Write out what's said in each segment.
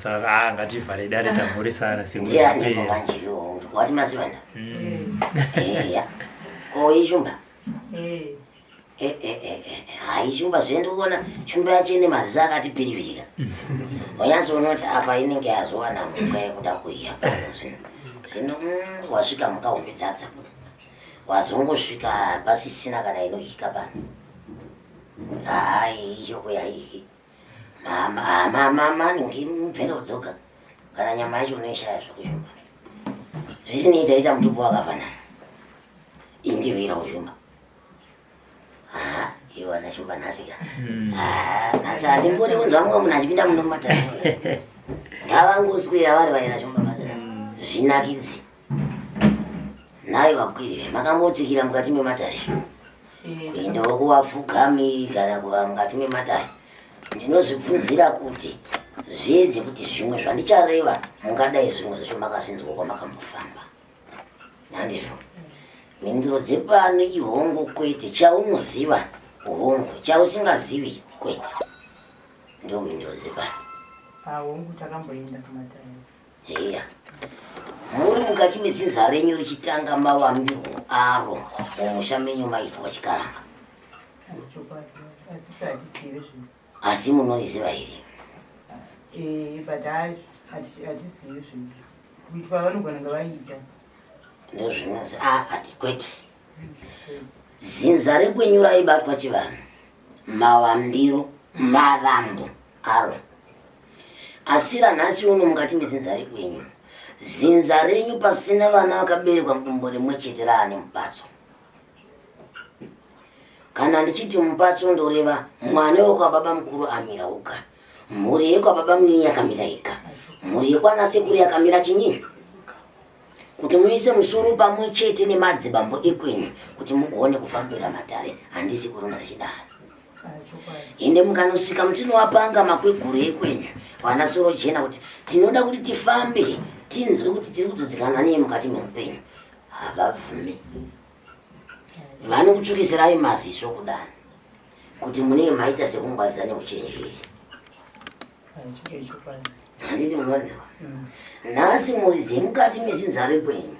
Saka ngati validate tamuri sana siku ya ni mwanjiro wati masibanda ya ko ishumba ishumba zvendo kuona shumba yachene mazaka ati piripirira onyaso unoti apa inenge azwana muka yekuda kuiya zvino wasvika mukaombidzadza wazongosvika pasisina kana inohika pano ishoko yaiki mama ngimvero dzoka kana nyama yacho unoishaya zvokushumba zvisinoita ita mutupo wakafanana indivira ushumba iwana shumba nhasika nhasi hatimbori kunzwa mumwe munhu achipinda muno mumatari ngavangoswera vari vaira shumba zvinakidzi nayo vakwiri makambotsikira mukati mematari kuendawo kuvapfugami kana kuva mukati mematari ndinozvibvunzira kuti zviedze kuti zvimwe zvandichareva mungadai zvimwe zvacho makazvinzwa kwamakambofamba handizvo mhinduro dzepano ihongo kwete chaunoziva uhongo chausingazivi kwete ndo mhinduro dzepano hongo takamboenda kumatari iya muri mukati mezinza renyu richitanga mavambirwo aro mumusha menyu maitwa chikaranga asi munoriziva iri but hatisivi zvinhu kuitwa vanogona ngavaita ndozvinozi ati kwete zinza rekwenyu raibatwa chivanhu mavambiro mavambo aro asi ranhasi uno mukati mezinza rekwenyu zinza renyu pasina vana vakaberekwa mudumbu rimwe chete raane mupatso kana ndichiti mupatso ndoreva mwana wekwababa mukuru amira uka mhuri yekwababa munini yakamira ika mhuri yekwana sekuru yakamira chinyini kuti muise musoro pamwe chete nemadzibambo ekwenyu kuti mugone kufambira matare handisi kurona richidaro ende mukanosvika mutinowapanga makweguru ekwenyu vana soro jena kuti tinoda kuti tifambe tinzwe kuti tiri kutodzikana neye mukati meupenyu havabvumi vanokutsvukisirai maziso kudana kuti munenge maita sekungwadza neuchenjeri handiti munonzwa nhasi muri dzemukati mezinza rekwenyu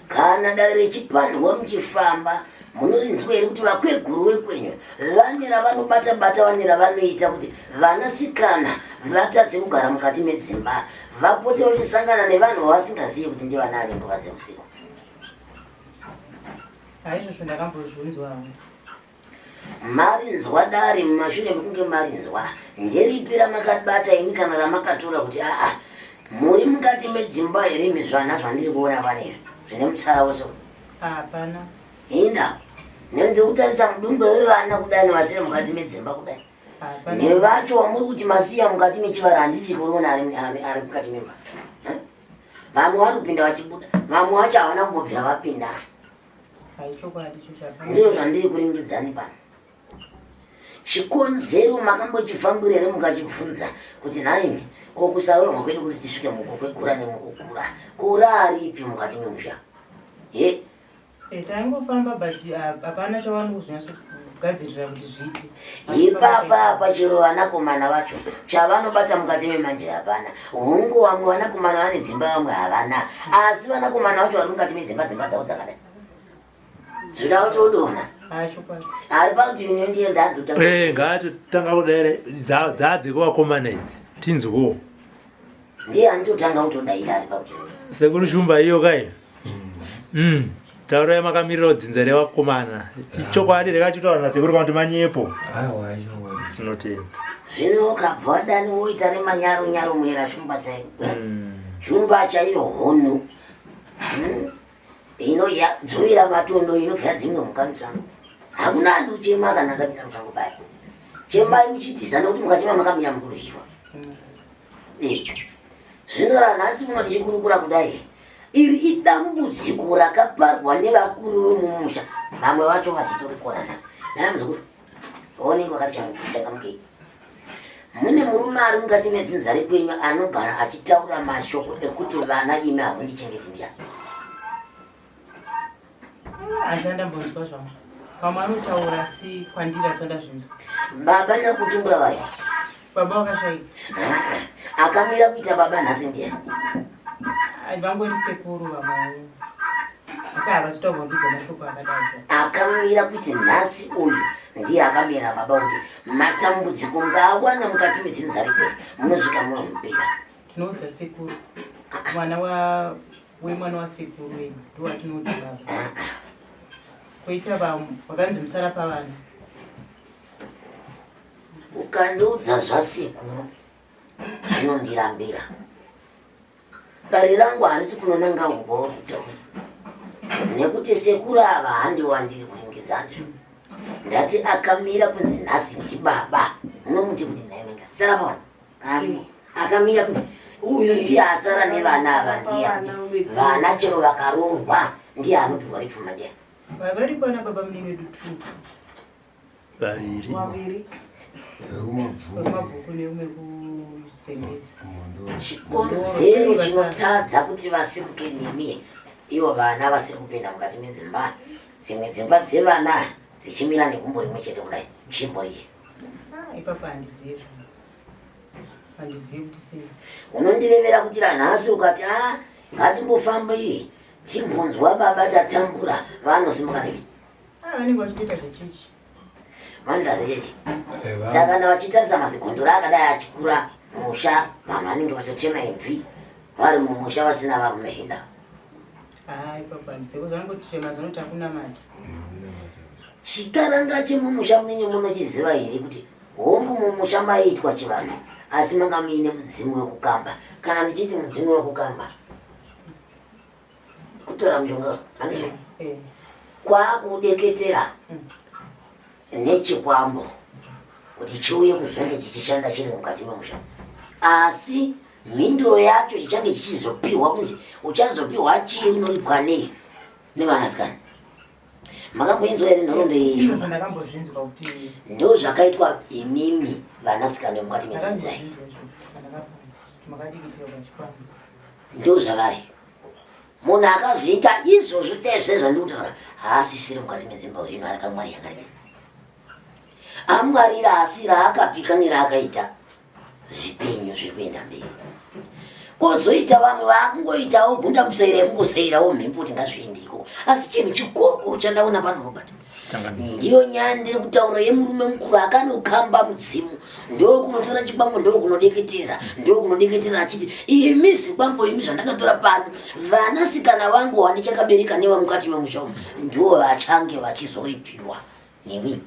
kana dare rechipandwa muchifamba munorinzwa here kuti vakweguru vekwenyu vane ravanobata-bata vane ravanoita kuti vanasikana vatadze kugara mukati medzimba vapote vachisangana nevanhu vavasingazivi kuti ndivanaani nguva dzeusiku haizvozvo ndakambozvunzwa marinzwa dare mumashure mekunge marinzwa nderipi ramakabata ini kana ramakatora kuti muri mukati medzimba here mizvana zvandiri kuona vanezvo zvine mutsara wose hapana inda ndiri kutarisa mudumbe wevana kudai nevasiri mukati medzimba kudai nevacho wamuri kuti masiya mukati mechivara handisi kuona ari mukati memba vamwe vari kupinda vachibuda vamwe vacho havana kungobvira vapinda ndiro zvandiri kuringidzani pano chikonzero makambochifambira here mukachibvunza kuti naimi kokusaurwa kwedu kuti tisvike mukokwekura nemukukura kura aripi mukati memusha taingofamba but hapana chavanozvinyatsogadzirira kuti zviite ipapa pachero vanakomana vacho chavanobata mukati memanje hapana hungu vamwe vanakomana vane dzimba vamwe havana asi vanakomana vacho vari mukati medzimba dzavo dzakadai zvoda kutodona ari parutivi ngatotanga kudai dzadzekuvakomana idzi tinzwo ndiye anditotanga kutodaira ari parutivi sekuru shumba iyo kai tauro yamakamirira kudzinza revakomana chokwadi rekachitaura nasekuru kana kuti manyepo tinotenda zvino ukabva wadani woita remanyaro muera shumba chaiko shumba chairo hono inodzovera matondo inogara dzimwe mhuka musango hakuna adi uchema kana akapinda musango paya chembai muchitiza nekuti mukachema makamira mukuryiwa zvino ranhasi uno tichikurukura kudai iri idambudziko rakaparwa nevakuru vemumusha vamwe vacho vasitori kuona nhasi namuzukuru onenge wakachangamukei mune murume ari mukati medzinza rekwenyu anogara achitaura mashoko ekuti vana imi hamundichengeti ndiani handandambonzwa zvamwe pamwe anotaura si kwandiri asandazvinzwa baba nakutumbura vayo baba wakashaika akamira kuita baba nhasi ndiani vangori sekuru vamwe asi havasitombondudza mashoko akadai akamira kuti nhasi uyu ndiye akamira baba kuti matambudziko ngaawana mukati medzinza rekwenyu munozvika munomupera tinoudza sekuru mwana wemwana wasekuru wenyu ndowatinouti baba koita vamwe vakanzi musara pavana ukandiudza zvasekuru zvinondirambira dare rangu harisi kunonanga ugoro kutaura nekuti sekuru ava handiwandiri kuringidza ndizvo ndati akamira kunzi nhasi ndibaba unomuti kuti naimenga sara pavana akamira kuti uyu ndiye asara nevana ava ndiyani vana chero vakaroorwa ndiye anobviwa ripfuma ndiyani vari kwana baba mune vedu vaviri umabhuku neumwe kusengeza chikonzero chinotadza kuti vasimuke nemi ivo vana vasiri kupinda mukati medzimba dzimwe dzimba dzevana dzichimira nekumbo rimwe chete kudai chimboriye ipapa handizivi kuti sei unondirevera kuti ranhasi ukati ngatimbofambi timbonzwa baba tatambura vanosimuka nemi vanenge vachitoita zvechechi vanida zechechi saka na vachitarisa mazigondora akadai achikura musha vanhu vanenge vachotema imvi vari mumusha vasina varume hinda ipapa handiseko zvanongotitema zanoti hakuna mata chikaranga chemumusha menyu munochiziva here kuti hongu mumusha maiitwa chivanhu asi manga muine mudzimu wekukamba kana ndichiti mudzimu wekukamba kutora mushonga handizvo kwakudeketera nechikwambo kuti chiuye kuzonge chichishanda chiri mukati memusha asi mhinduro yacho chichange chichizopiwa kunzi uchazopiwa chii unoripwa nei nevanasikana makamboinzwa here nhoroondo yeizvo ndo zvakaitwa imimi vanasikana vemukati mezinzai ndo zvavari munhu akazviita izvozvo chaizvo zvandikutaura haasisiri mukati medzimba zvino ari kamwari yakareka amwarira asi raakapika neraakaita zvipenyu zviri kuenda mberi kozoita vamwe vakungoitawo gunda musaira yekungosairawo mhembo kuti ngazviendeko asi chinhu chikurukuru chandaona pano robert ndiyo nyaya ndiri kutaura yemurume mukuru akanokamba mudzimu ndo kunotora chikwambo ndo kunodeketera ndo kunodeketera achiti imi zikwambo imi zvandakatora pano vanasikana vangu wandichakabereka newa mukati memusha umu ndo vachange vachizoripiwa newi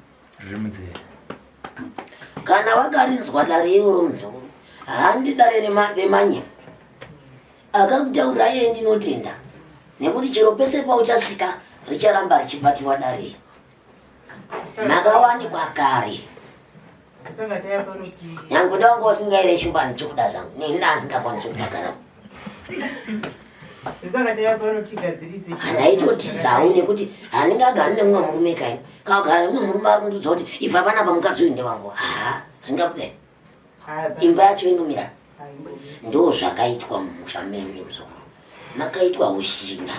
kana wakarinzwa dare iroro muzukuru handi dare remanya akakutaura iye ndinotenda nekuti chero pese pauchasvika richaramba richibatiwa dare makawanikwa kare nyange danga usingaire shumba nichokuda zvangu nenda asingakwanisi kudagara handaitotizawo nekuti handingagari nemumwe murume kai kagara nemumwe murume ari kundudza kuti ibva panapa mukadzi uyu ndewangu zvingakudai imba yacho inomira ndo zvakaitwa mumusha menyu muzukuru makaitwa ushinga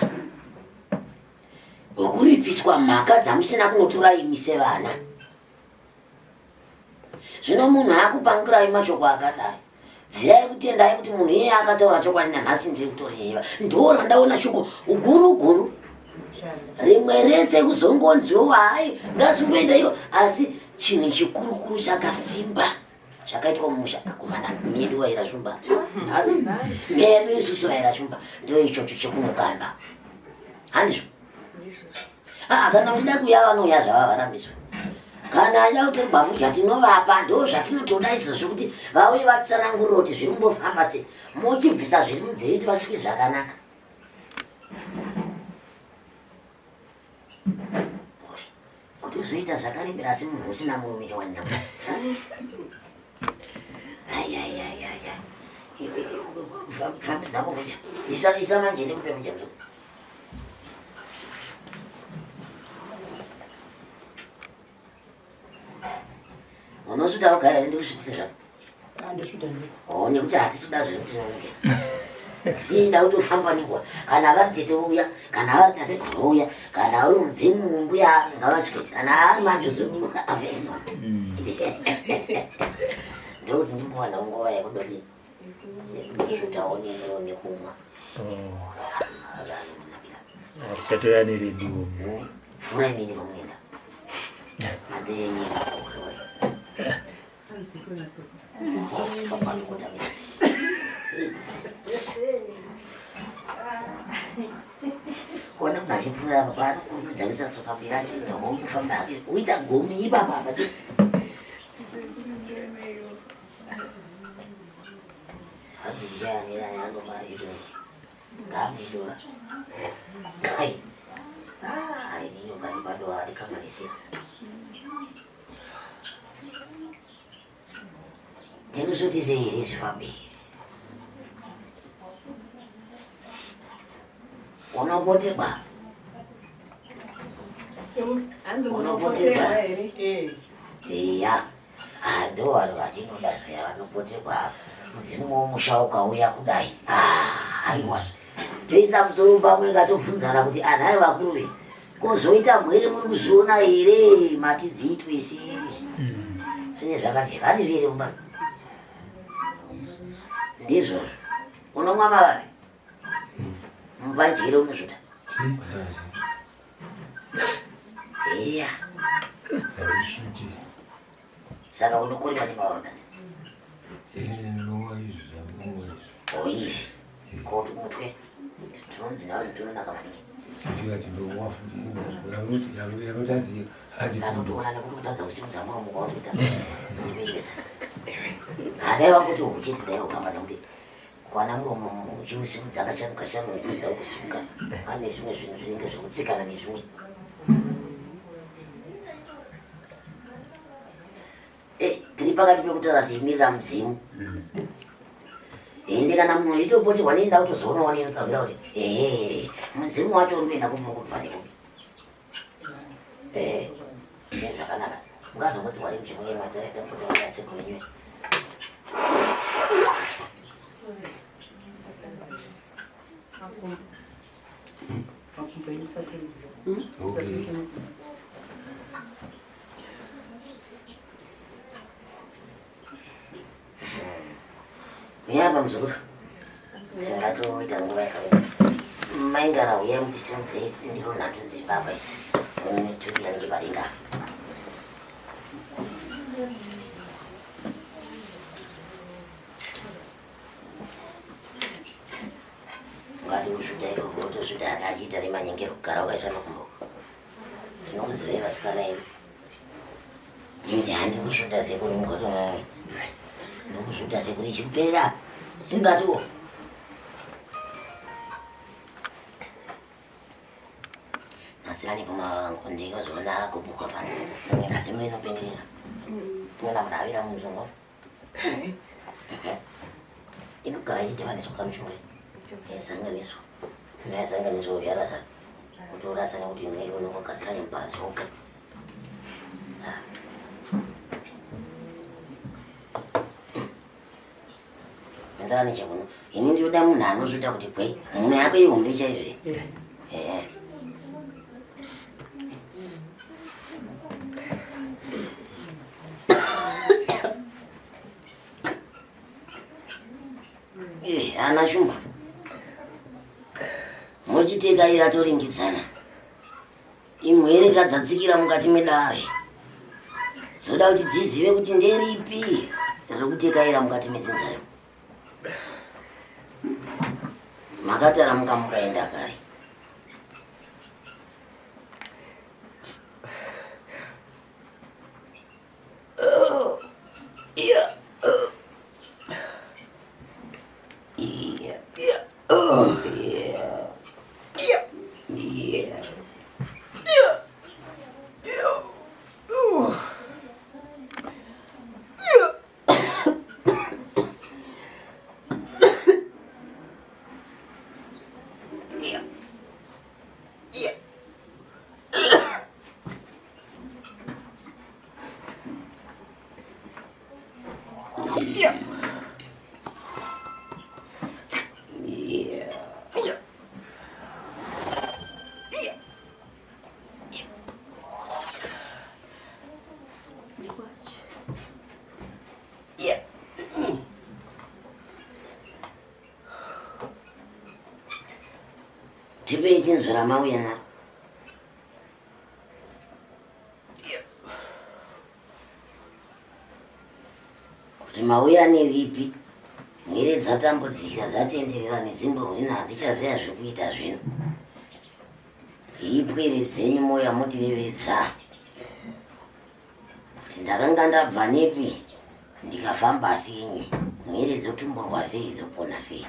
hwekuripiswa mhaka dzamusina kunotora imi sevana zvino munhu akupangirai mashoko akadai bvirai kutendai kuti munhu iye akataura chokwadi nanhasi ndiri kutoreva ndo randaona shoko guru rimwe rese kuzongonziwo hai ngazvimboenda iyo asi chinhu chikurukuru chakasimba zvakaitwa mumusha akomana medu waira shumba medu isusu waira shumba ndo ichocho chekunokamba handizvo kana uchida kuya vanouya zvava varambiswa kana aida kuti ribhafu ratinovapa ndo zvatinotoda izvozvo kuti vauye vatsanangurira kuti zviri kumbofamba sei muchibvisa zviri munzeve kuti vasvike zvakanaka kuti uzoita zvakarembera asi munhu usina murume chawanina Family zako vuja. Isa manje ni kupe vuja mzuri. Unosuda wakaya ndi kushitisira. Ndishuta ndi. Oh, ni kuti atisuda zviri kuti nonke. Tinda utofamba nikwa. Kana vari tete uya, kana vari tate kuuya, kana uri mudzimu mbuya ngavasvike, kana ari manjozo aveno. Ndoti ndimbowana nguva yekudodi. Ndishuta oni nekumwa. Chato yani redu. Fura mini kumwenda. Adire nyika. Kona kuna chifura papa kuzavisa soka birachi ndo kufamba yake uita gomi iba baba tu. Hadijani ando marido. Gabi doa. Kai. Ai ni nyumbani bado alikamalizia. Temos o dizer isso, família. Unapoteba. Unapoteba. Iya. Ado alwatino daso ya unapoteba. Mzimu mushauka uya kudai. Aiwa. Toisa mzoro pamwe ngatofunzana kuti anai vakuru kozoita mwere muri kuzviona here matidziitwe isi. Zvine zvakati zviri mubana. Ndizvo. Unomwa mavava? Mvanjire unozvoda? Iya. Saka unokorera nemavava basi? Oizvi. Koti mutwe. Tunonzi nawo tunonaka maningi. Ndatotoona nekuti kutadza usiku dzamuro mukawakuita. Ndibirisa. Adaiwa kuti ukuchiti dai ukamba nekuti kwana muromo muchiusiku dzakachanuka chanuka tadza kusimuka. Ane zvimwe zvinhu zvinenge zvekutsikana nezvimwe. Tiri pakati pekutaura tichimirira mudzimu. Ende kana munhu uchitopoterwa nenda kutozoonawo nemusabira kuti mudzimu wacho uri kuenda kumwe kutofane kupi. Zvakanaka. Ungazongoti wari muchimuye mataraita kuti wasekuru nywe. Yaba mzukuru. Singatoita nguva yakareba. Maingara uya mutisunze ndiro nato dzibaba idzi. Unitulira ngepadenga. Ngati ushuta iro kutoshuta akachiita remanyengero kugara ukaisa makumbo. Ndinokuzive vasikana ino. Inzi handi kushuta sekuri mkoto. Ndinokushuta sekuri chikupera. Singatiwo. Nasirani pamakonde kuzona kubuka pano. Ngekazi mwe inopengerera. Mwana mudavira muzongo. Inogara ichitivaniswa kamuchungwe. Yesanganiswa. Nayasanganiswa ucharasa. Kutorasa nekuti mwiri unokugadzira nembara zoga. Ndara nechakuno. Ini ndinoda munhu anozvida kuti kwei mhuno yako ihombe chaizvi. Hana shumba. Muchitekaira toringidzana. Imwere kadzatsikira mukati medare. Zoda kuti dzizive kuti nderipi ririkutekaira mukati mezinzaro. Makatara mukaenda kare. tipe tinzwera mauya na kuti mauya neripi mwiri dzatambudzika dzatenderera neZimbabwean hadzichaziva zvekuita zvino. Ipweredzenyu moya motirevedza kuti ndakanga ndabva nepi ndikafamba sei, mwiri dzotumburwa sei, dzopona sei.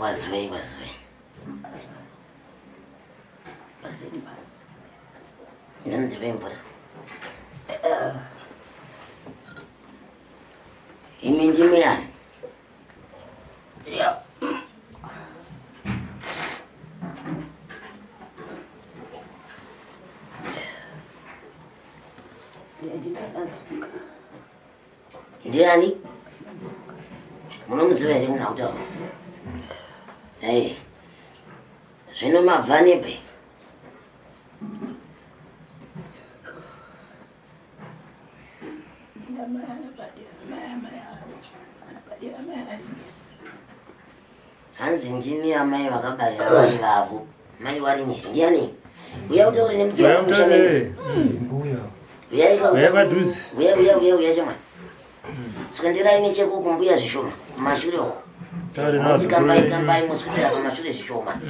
Wazwe. Baseni phansi. Ndandibembura. Imi ndime yani? Yeah. Ndiani? Munomuziva here munhautaura? Hey, zvino mabva nepe? Hanzi ndini amai vakabarira vari vavo. Mai warinisi ndiani? Uya utaure nemudziwa wamushameni. Uya chemwana. Swenderayi nechekuku mbuya zvishoma mumashure uko. Kambai muswedera pamashure zvishoma.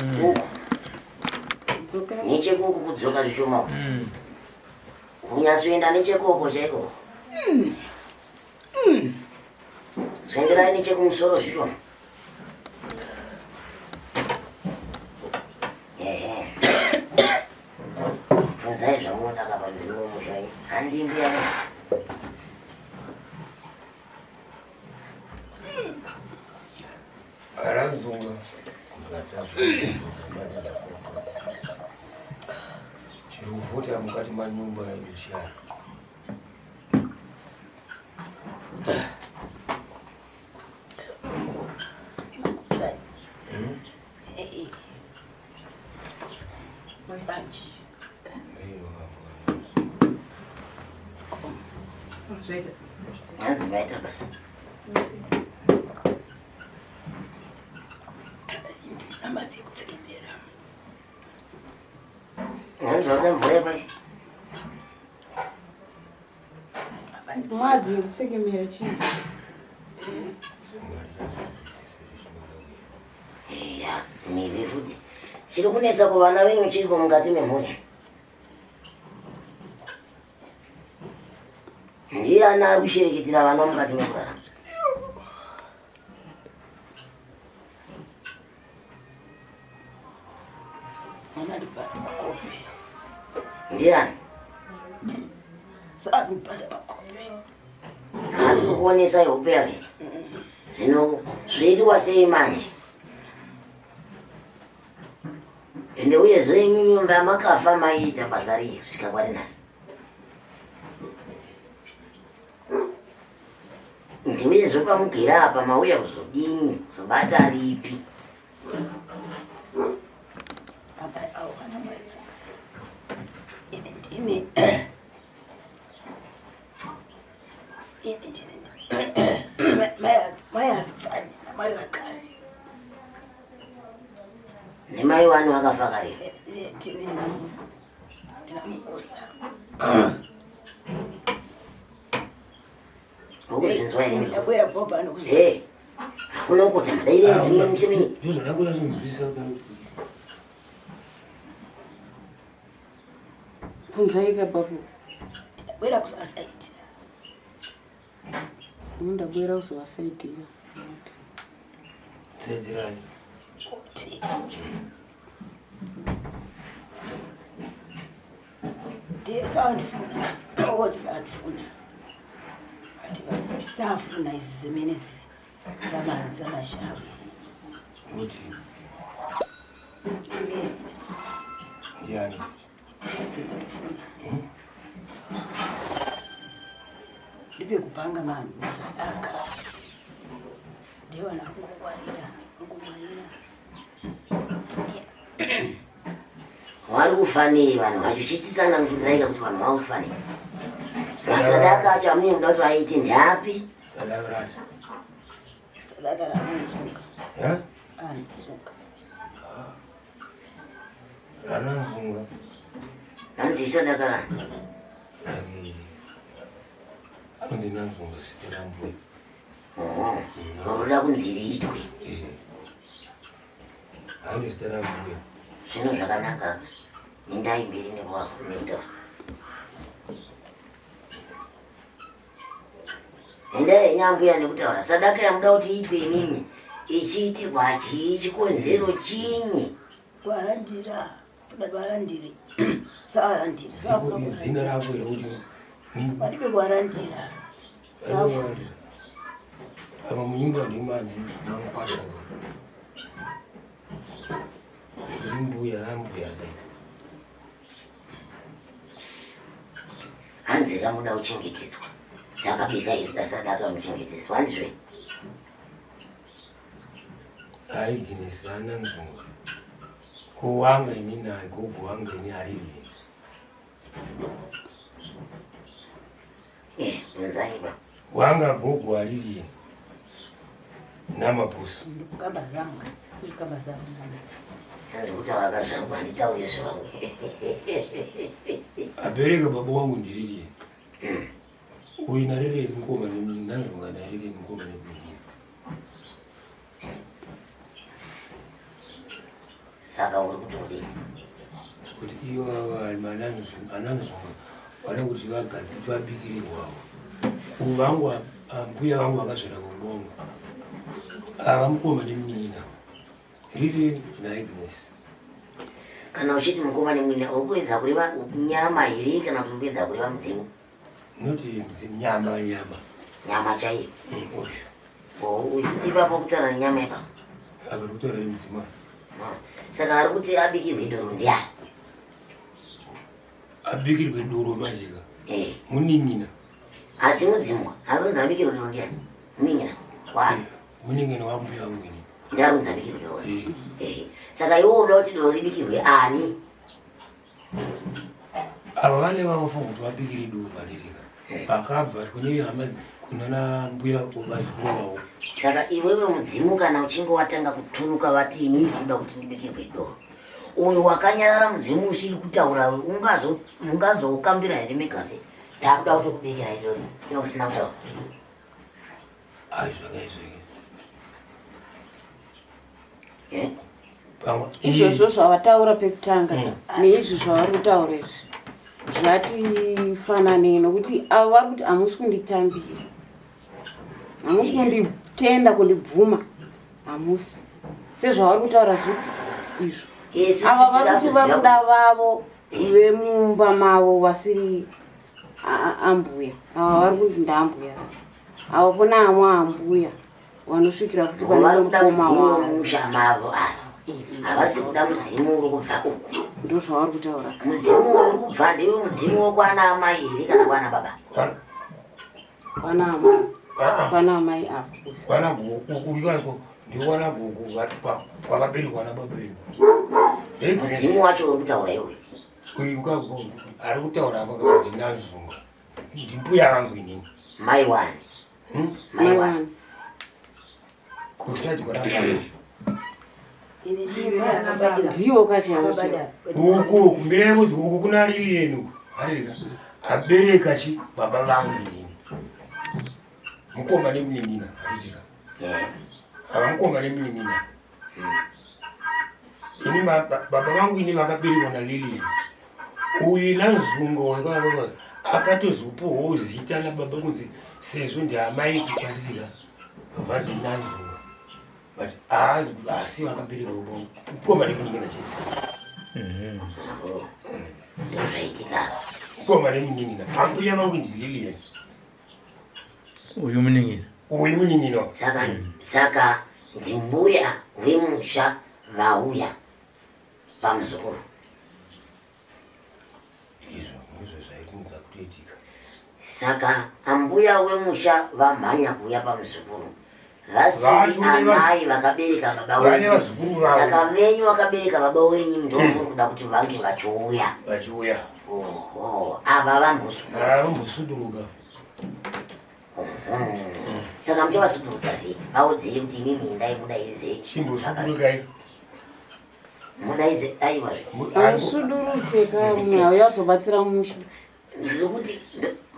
Nechekuku kudzoka zvishoma uko. Kunyatsoenda nechekoko chaiko. Swenderayi nechekumusoro zvishoma. Funzai zvamunoda kapanzvimbo mushayi. Handimbi yani. Aranzunga chiruvhuta mukati manyumba yedushana. Hanzi maita basi. Amazi ekutsekemera. Hanzi wada mvura pai. Amazi ekutsekemera chii? Ya, niwe futi. Chiri kunesa kuvana venyu chiriko mukati memhuri. Ndiani ari kushereketera vana mukati mekurarama? Ndiani? Hasi kuonesa hope yake. Zvino zvoitwa sei manje? Ende uye zvenyu nyumba makafa maiita basa rei kusvika kwarinasi. Ende uye zvopamugera apa mauya kuzodini, kuzobata ripi? Ndimai wanu wakafa kare? Ukuzvinzwa imi? Unokuta madaire zimwe mchini? Punzaika babu. Ndabwera kusasaiti. Ndabwera kusasaiti. Tsenderani. Kuti. Ndiye sawandifuna. Wothi sawandifuna. Athi safuna izimenezi zamanzi amashawi. Wothi. Ndiani? Sifuna. palibe kupanga masadaka. Ndewa na kukwarira. Wari kufanira vanhu vachichitsana nguriraika kuti vanhu vakufanira. Masadaka acho amune muda kuti vaite ndapi? Sadaka rati. Sadaka ranansunga. Ya? Ansunga. Ranansunga. Nanzi sadaka rani? Anzi nansunga siterambwe. Unoda kunzi riitwe. Ani siterambwe. Zvino zvakanaka. Indai mberi nekuvafundira. Endai nyambuya nekutaura sadaka yamuda kuti iitwe inini ichiitirwa chikonzero chinyi? Warandira. Warandiri. Sawarandira. Siko zina rako kuti palibe warandira. Safu. Ama munyumba ndimani mangpasha. Mbuya ambuya. Hanzi ramuda kuchengetedzwa. Saka bika izida sadaka muchengetedzwa handizvo? Ai Guinness ananzunga. Kuwanga ini nani kuwanga ini arili. Nzaiba. Wanga gogo arili. Namapusa. Kukabazanga. Sikabazanga. Ndikutaura kazvangu handitaure zvangu. Abereka baba wangu ndiriye. Uyu narire Mukoma nanzunga narire Mukoma nebunyi. Saka uri kutodi. Kuti iyo ananzunga wana kuti vagadzitwa bikiri wavo. Uvangu mbuya vangu vakazvera kubongo. Ava Mukoma nemunina. Rireni na Agnes. Kana uchiti Mukoma nemunina urikuedza kureva nyama here kana kuti urikuedza kureva mudzimu? Noti nyama. Nyama chaiyo. Oyo. Ipapo kutaura nyama ipapo. Apa kutaura nemudzima. Saka ari kuti abikirwe doro ndiani? Abikirwe doro majeka. Muninina. Asi mudzimu arunzi abikirwe doro ndiani? Muninina. Wani? Muninina wambuya wangu ini. Ndarunzi abikirwe doro. Saka iwo unoda kuti doro ribikirwe ani? Ava vane vavafunga kuti vabikire doro padirika. Pakabva kune hama kunana mbuya ubazikuru wavo. Saka iwewe mudzimu kana uchinge watanga kutunuka vati ini ndinoda kuti ndibikirwe doro. Uyu wakanyarara mudzimu uchiri kutaura ungazokambira here mikazi. Ndakuda kuti kubikira idoro. Iwe usina kutaura. Ai zvakaizveke. Izvozvo zvavataura pekutanga neizvi zvavari kutaura izvi zvatifanane nokuti avo vari kuti hamusi kunditambira, hamusi kunditenda, kundibvuma, hamusi sezvavari kutaura izvo. Ava vari kuti varuda vavo vemumba mavo vasiri ambuya. Ava vari kuti ndaambuya, avo kuna amwe ambuya vanosvikira kuti pane Mukoma wavo. Havasi kuda mudzimu uri kubva uku. Ndo zvavari kutaura. Mudzimu uri kubva ndiwe mudzimu wokwana amai here kana kwana baba? Kwana amai. Kwana amai apo. Kwana gugu ikako ndiwana gugu kwakaberekwa nababa vedu. Mudzimu wacho uri kutaura iwe. Uyu ukago ari kutaura apa kuti ndinanzunga. Ndimbuya vangu inini. Mai wani. Mai wani. Kusati kwarabana. Ndiwo kachawo. Uku kumbepo uku kuna rili yenu. Harika. Abereka chi baba vangu inini. Mukoma nemunina harika. Ava Mukoma nemunina. Ini baba vangu ini vakaberekwa naLilian. Uyu nanzunga wakava akatozopuwawo zita nababa kunzi sezvo ndiamai kukwatira vhanzi nanzunga. But asi vakaberekwa kubongo. Mukoma nemunina chete. Ndozvaitika. Mukoma nemunina. Ambuya vangu ndiLilian. Uyu muningina. Uyu muningina. Saka ndimbuya vemusha vauya pamuzukuru. Izvo ndizvo zvaitinza kutoitika. Saka ambuya wemusha vamhanya kuuya pamuzukuru. Vasiri amai vakabereka baba wenyu. Saka venyu vakabereka baba wenyu ndomwe kuda kuti vange vachiuya. Ava vambosuduluka. Saka muchavasudurudza sei? Vaudzei kuti inini endai mudaize. Chimbosudulukai. Mudaize aiwa. Usudurudze kamwe auyazobatsira musha. Ndikuti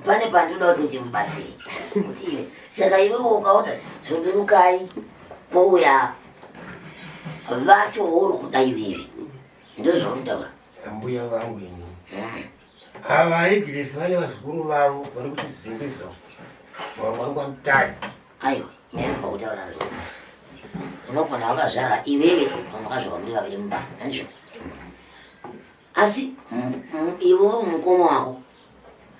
pane pandoda kuti ndimubatsire. Kuti iwe saka iwewe ukaota sudurukai pouya vacho uri kuda iwewe. Ndozvautaura. Ambuya vangu ini. Ava aigiresi vane vazukuru vavo vari kutizengeza. Vari kwamutare. Aiwa, mene pakutaura ndizvo. Unogona wakazvara iwewe unokazvarwa muri vaviri mumba. Handizvo. Asi iwewe mukoma wako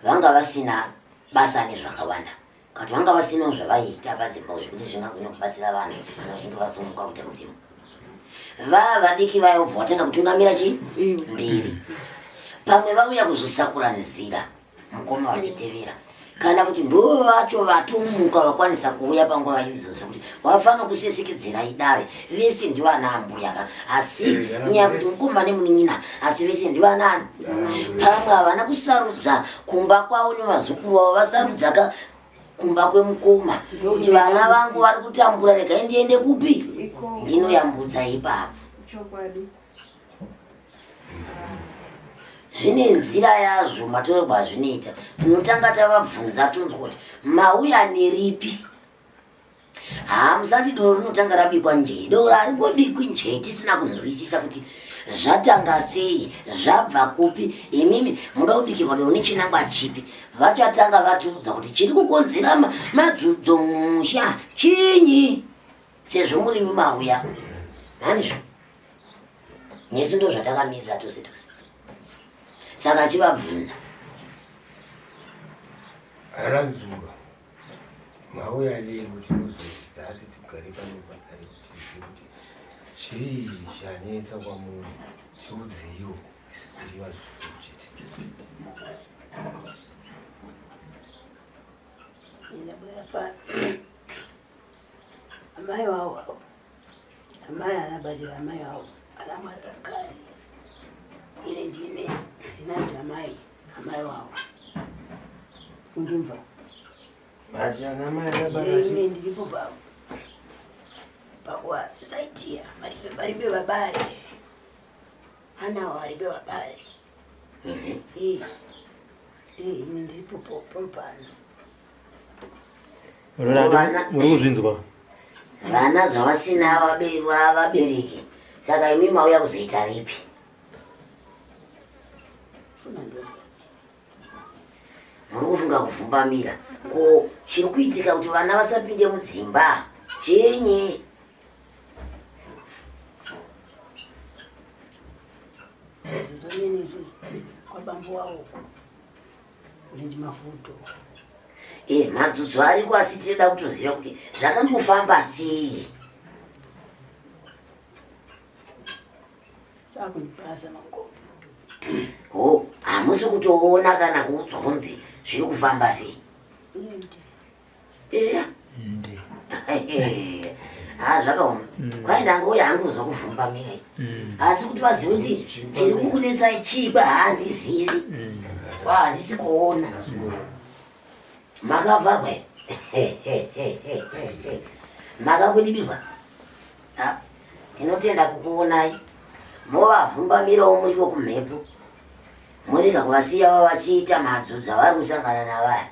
vanga vasina basa nezvakawanda. Kati vanga vasina zvavaiita padzimba zvekuti zvingagona kubatsira vanhu kana vachinge vasomuka kuita mudzimu. Vadiki vayo vatenga kutungamira chi? Mbiri. Pamwe vauya kuzosakura nzira mukoma vachitevera. Kana kuti ndo vacho vatumuka vakwanisa kuuya panguva idzodzo kuti wafana kusesikidzira idare. Vese ndivana ambuya asi nyakuti mukoma nemunin'ina asi vese ndivana. Pamwe havana kusarudza kumba kwavo nevazukuru vavo vasarudza kumba kwemukoma kuti vana vangu vari kutambura rega ndiende kupi? Ndinoyambudza ipapo. Zvine nzira yazvo matorwa azvinoita. Tinotanga tavabvunza tonzwa kuti mauya neripi. Musati doro rinotanga rabikwa njee. Doro haringobikwi njee tisina kunzwisisa kuti zvatanga sei, zvabva kupi. Imimi muda kubikirwa doro nechinangwa chipi. Vachatanga vatiudza kuti chiri kukonzera madzudzo musha chinyi. Sezvo muri mumauya. Handizvo. Nesu ndo zvatakamirira tose tose. Saka chivabvunza. Aranzuka. Mauya leo tinozozita asi tugare pano pakare kuti chii chanetsa kwamuri tiudziwo isi tiri vazukuru chete. Ndabwera pa amai wavo. Amai anabadira amai wavo. Anamwatakari. Ine ndine ndinaita amai wavo. Undimva. Majana amai anabadira. Ine ndiripo pakuwa saitia varibe babare. Anawo varibe babare. Ine ndiripo pompano. Muri kuzvinzwa. Vana zvavasina vabereki. Saka imi mauya kuzoita ripi? Muri kufunga kuvhumbamira. Ko chiri kuitika kuti vana vasapinde mudzimba. Chenye. Zozamene izvozvo kwabambo wavo ulendi mafuto. Madzudzo ariko asi tinoda kutoziva kuti zvakambofamba sei. Sakunipasa mangope. Hamusi kutoona kana kuudzonzi zviri kufamba sei. Eya. Zvakaoma. Kwai ndangouya hangu kuzokuvhumbamira. Asi kuti vazive kuti chiri kukunetsai chiba handizivi. Handisi kuona. Makavharwa here. Makakudibirwa. Tinotenda kukuonai. Movavhumbamirawo muripo kumhepo. Murika kuvasiyawo vachiita madzudzo avari kusangana navaya.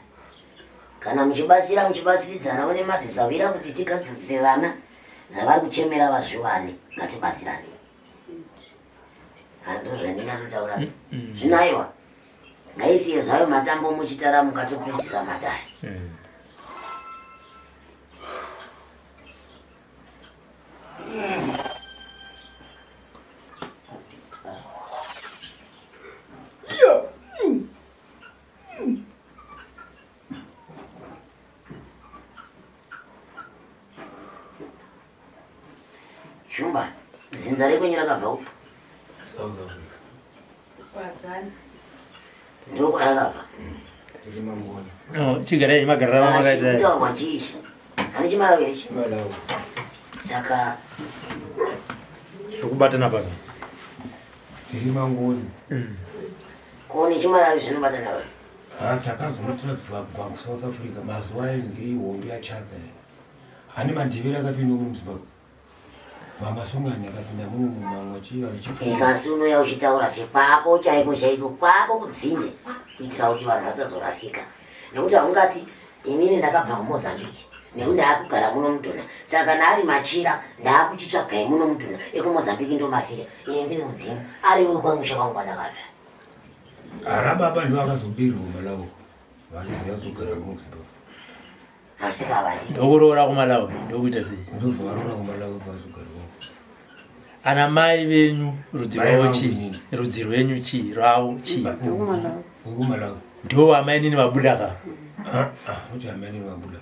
Kana muchibatsiridzana une madzisawira kuti tigadzirise vana zvavari kuchemera vazviwane ngatibatsirane. Handizvo zvandingatotaura. Zvinoaiwa. Ngaisiye zvayo matambo muchitara mukatopedzisa mataya. Shumba, zinza rekwenyu rakabva upi? South Africa. Kwazani. Ndiko kwarakabva. No, chigare magarara makaita. Saka mwachishi. Ani chimalawi ichi. Malawi. Saka Kubatana pano. Tiri mangoni. Koni chimalawi zvinobatana nawe. Takazomutira kubva kuSouth Africa mazuva ngiri hondo yachaka. Ani mandivira akapinda muZimbabwe. Mamasongani akapinda mamwe chiva. Kasi unoya uchitaura chekwako chaiko kwako kudzinde kuitira kuti vanhu vasazorasika. Nekuti haungati inini ndakabva kuMozambique nekuti ndakugara muno mudhuna. Saka kana ari machira ndakuchitsvagai muno mudhuna ekuMozambique ndomasiya. Ine ndiri mudzimu ariwo kwamusha kwangu kwandakabva. Ara baba ndiwo akazobirwa Malawi. Vachizogara kuMozambique. Asikavadi. Ndokurora kuMalawi ndokuita sei? Ndozvarora kuMalawi vazogara. Ana mai venyu rudzi rwavo chi? Rudzi rwenyu chi? Rwavo chi? Kumalawi. Ndiwo amai nini vabuda ka? Kuti amai nini vabuda.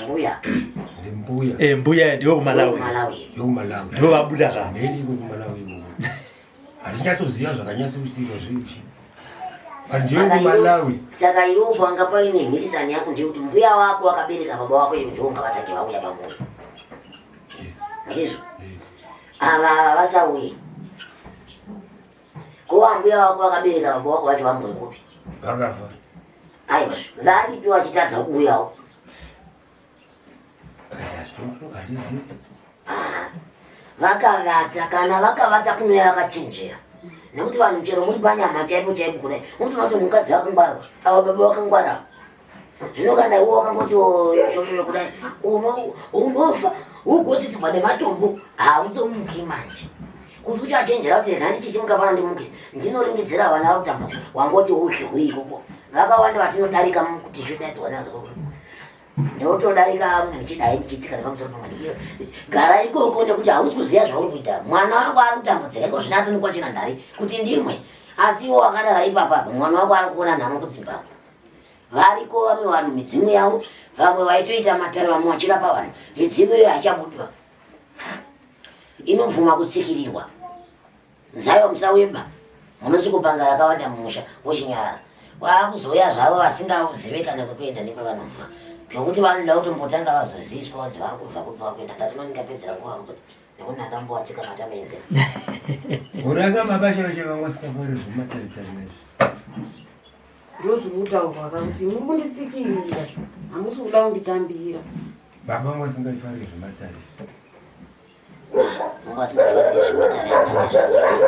Mbuya. Mbuya. Mbuya ndiwo kuMalawi. Kumalawi. Ndiwo vabuda ka? Meni kumalawi. Handinyasoziva zvakanyatsokuitika zvichi. Ndiwo kuMalawi. Saka iwo panga paine mhirisani yako ndikuti mbuya wako akabereka baba wako iwe ndiwo ngavatake vauya pamwe. Ndizvo. Ava vasauye. Kuva mbuya wako akabereka baba wako vacho vambori kupi? Vakafa. Aiwa, varipi vachitadza kuuyawo? Hadizivi. Vakavata kana vakavata kunoya vakachinjira. Nekuti vanhu chero muri panyama chaipo kudai. Unotoona kuti mukadzi wakangwara, avo baba wakangwara. Zvino kana iwe wakangoti shorero kudai, unofa. Ugotiswa nematombo hautomuki manje. Kuti uchachenjera kuti rega ndichisimuka pano ndimuke. Ndinoringedzera vana vakutambudzika. Wangoti uhle uri ikoko. Vakawanda vatinodarika kuti zvodaidzwa nazo. Ndotodarika ndichidai ndichitsika nepamusoro pamwe. Gara ikoko nekuti hausi kuziva zvauri kuita. Mwana wako ari kutambudzika iko zvino atonikwachira ndari kuti ndimwe. Asi iwo wakadara ipapa mwana wako ari kuona nhamo kuZimbabwe. Variko vamwe vanhu midzimu yavo. Vamwe vaitoita matare vamwe vachirapa vanhu. Midzimu iyo haichabudwa. Inobvuma kutsikirirwa. Nzaiwa musaweba. Munosvikopanga rakawanda mumusha wochinyara. Vakuzoya zvavo vasingazive kana kwekuenda nepavanofa. Ngekuti vanoda kutombotanga vazoziswa kuti vari kubva kupi vari kuenda. Ndatino ndingapedzera nguva kuti nekuti ndakambowatsika matamenze. Urasa baba chavo chavangwasikafari zvemataritari nezvi. Ndozvirikutaurwa kuti muri kunditsikirira. Hamusi kuda kunditambira. Baba vangasingafari zvematari. Vangasingafari zvematari hanasi zvazvidi.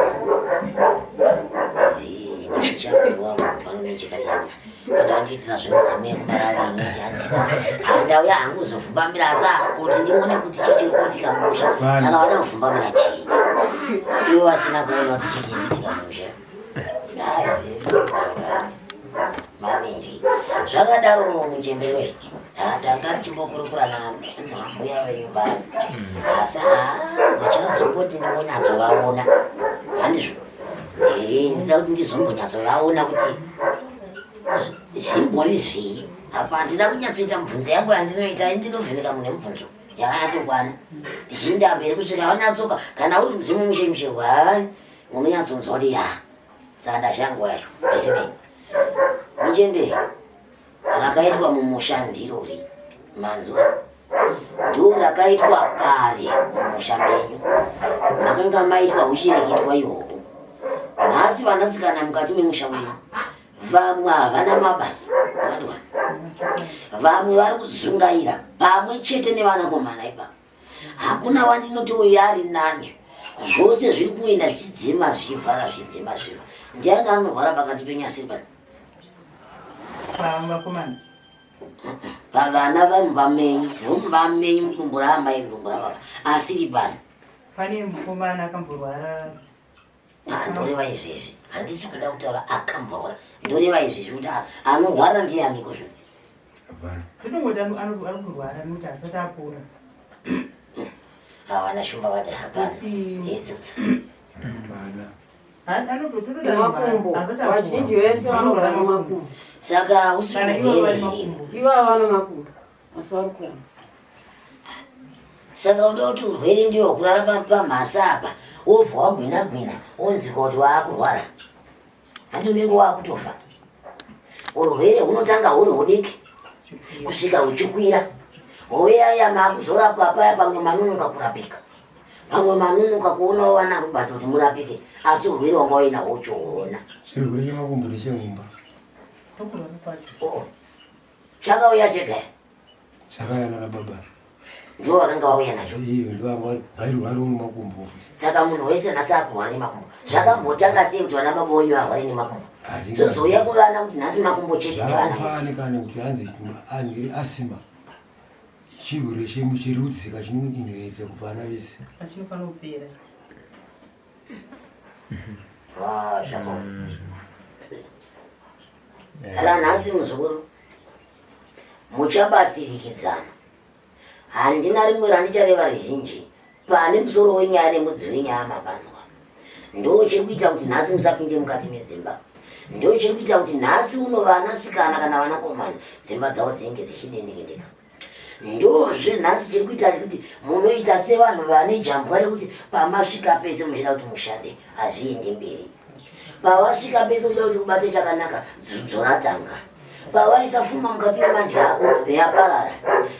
Ndichakurwa vanonecheka yangu. Vandandiitira zvemidzimu yekubara vanhu hanzi. Handauya hangu kuzopfumbamira asa kuti ndione kuti chichiri kuitika mumusha. Saka vada kupfumbamira chii. Ivo vasina kuona kuti chichiri kuitika mumusha. Maninji. Zvakadaro muchembere. Tanga tichimbokurukura nambuya venyu bani. Asi ndichazomboti ndimbonyatsovaona. Handizvo. Ndida kuti ndizombonyatsovaona kuti zvimbori zvii. Apa handina kunyatsoita mibvunzo yangu yandinoita ndinovheneka mune mibvunzo yakanyatsokwana. Ndichienda mberi kusvika vanyatsoka kana uri mudzimu mushemushe hayi unonyatsonzwa kuti ya. Saka ndashango yacho isinei. Muchembere rakaitwa mumusha ndirori manzwa ndo rakaitwa kare mumusha menyu makanga maitwa uchireketwa iwowo. Nhasi vanasikana mukati memusha wenyu vamwe havana mabasa vanadwa, vamwe vari kuzungaira pamwe chete nevanakomana ipa. Hakuna wandinoti uyu ari nani, zvose zviri kuenda zvichidzima zvichivhara zvichidzima zviva. Ndiani anorwara pakati penyu asiri pano? Vakomana. Pavana vanhu vamenyu, vamenyu mudumbu raamai mudumbu rababa asiri pano. Pane mukomana akamborwara. Ndoreva izvezvi, handisi kuda kutaura akamborwara. Ndoreva izvezvi kuti anorwara ndiani kozvo. Ndinongoti arikurwara nokuti asati apora. Havana shumba vati hapana. Edzodzi. Vazhinji vese vanorwara nemakumbo. Saka usikurwere. Ivo havana makumbo, asi vari kuona. Saka uda kuti urwere ndiwo kurara pamhasa apa, wobva wagwina-gwina, wonzika kuti waakurwara. handi unenge wakutofa. Urwere hunotanga huri hudiki kusvika huchikwira. Hoyaya makuzorapwa paya pamwe manonoka kurapika. Pamwe manonoka kuona wana rubato kuti murapike. Asi urwere wanga waina uchiona. Chirwere chemakumbo ndechemumba. Chakauya chega. Chakauya nana baba. Ndiwo vakanga vauya nacho. Iyo ndiwo vairwara nemakumbo. Saka munhu wese nasakurwara nemakumbo. Zvakambotanga sei kuti vana baba wenyu varware nemakumbo? Zvozoya kuvana kuti nhasi makumbo chete nevana. Zvakafanekana kuti hanzi anhiri asima. Chirwere chemuchirudzika chinodinirete kuvana vese. Achinofanira kupera. Zvako. Ala nhasi muzukuru. Muchabasirikidzana. Handina rimwe randichareva rizhinji. Pane musoro wenyaya nemudzi wenyaya mabandwa. Ndo chiri kuita kuti nhasi musapinde mukati medzimba. Ndo chiri kuita kuti nhasi unova vanasikana kana vanakomana dzimba dzavo dzinenge dzichidendekendeka. Ndozve nhasi chiri kuita kuti munoita sevanhu vane jambwa rekuti pamasvika pese muchida kuti mushande hazviende mberi. Pavasvika pese uchida kuti ubate chakanaka dzudzo ratanga. Pavaisafuma mukati memanja ako yaparara.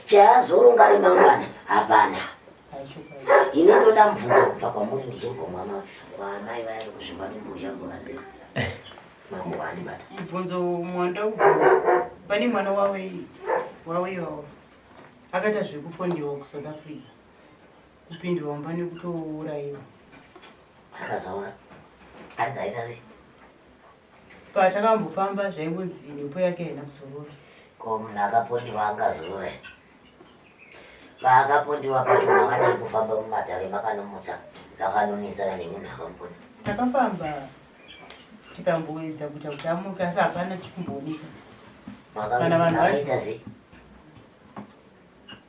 Chayazoronga remangwana hapana. Inondoda mubvunzo kubva kwamuri ndichingomwa wamai vaya kuzvimbadumbu uchambokaziva. Mangwani bata. Mubvunzo mwanda kubvunza. Pane mwana wawe akaita zvekupondiwa kuSouth Africa. Kupindwa mbane kutouraiwa. Akazaura. Adzaita sei? Patakambofamba zvaimbonzi nhepo yake haina kuzorora. Ko munhu akapondiwa angazorora. Vaakapondiwa pacho makadai kufamba mumatare makanomutsa vakanonetsana nemunhu akamuponda. Takafamba tikamboedza kuita kuti amuke asi hapana chikumbooneka. Kana vanhu vakaita sei?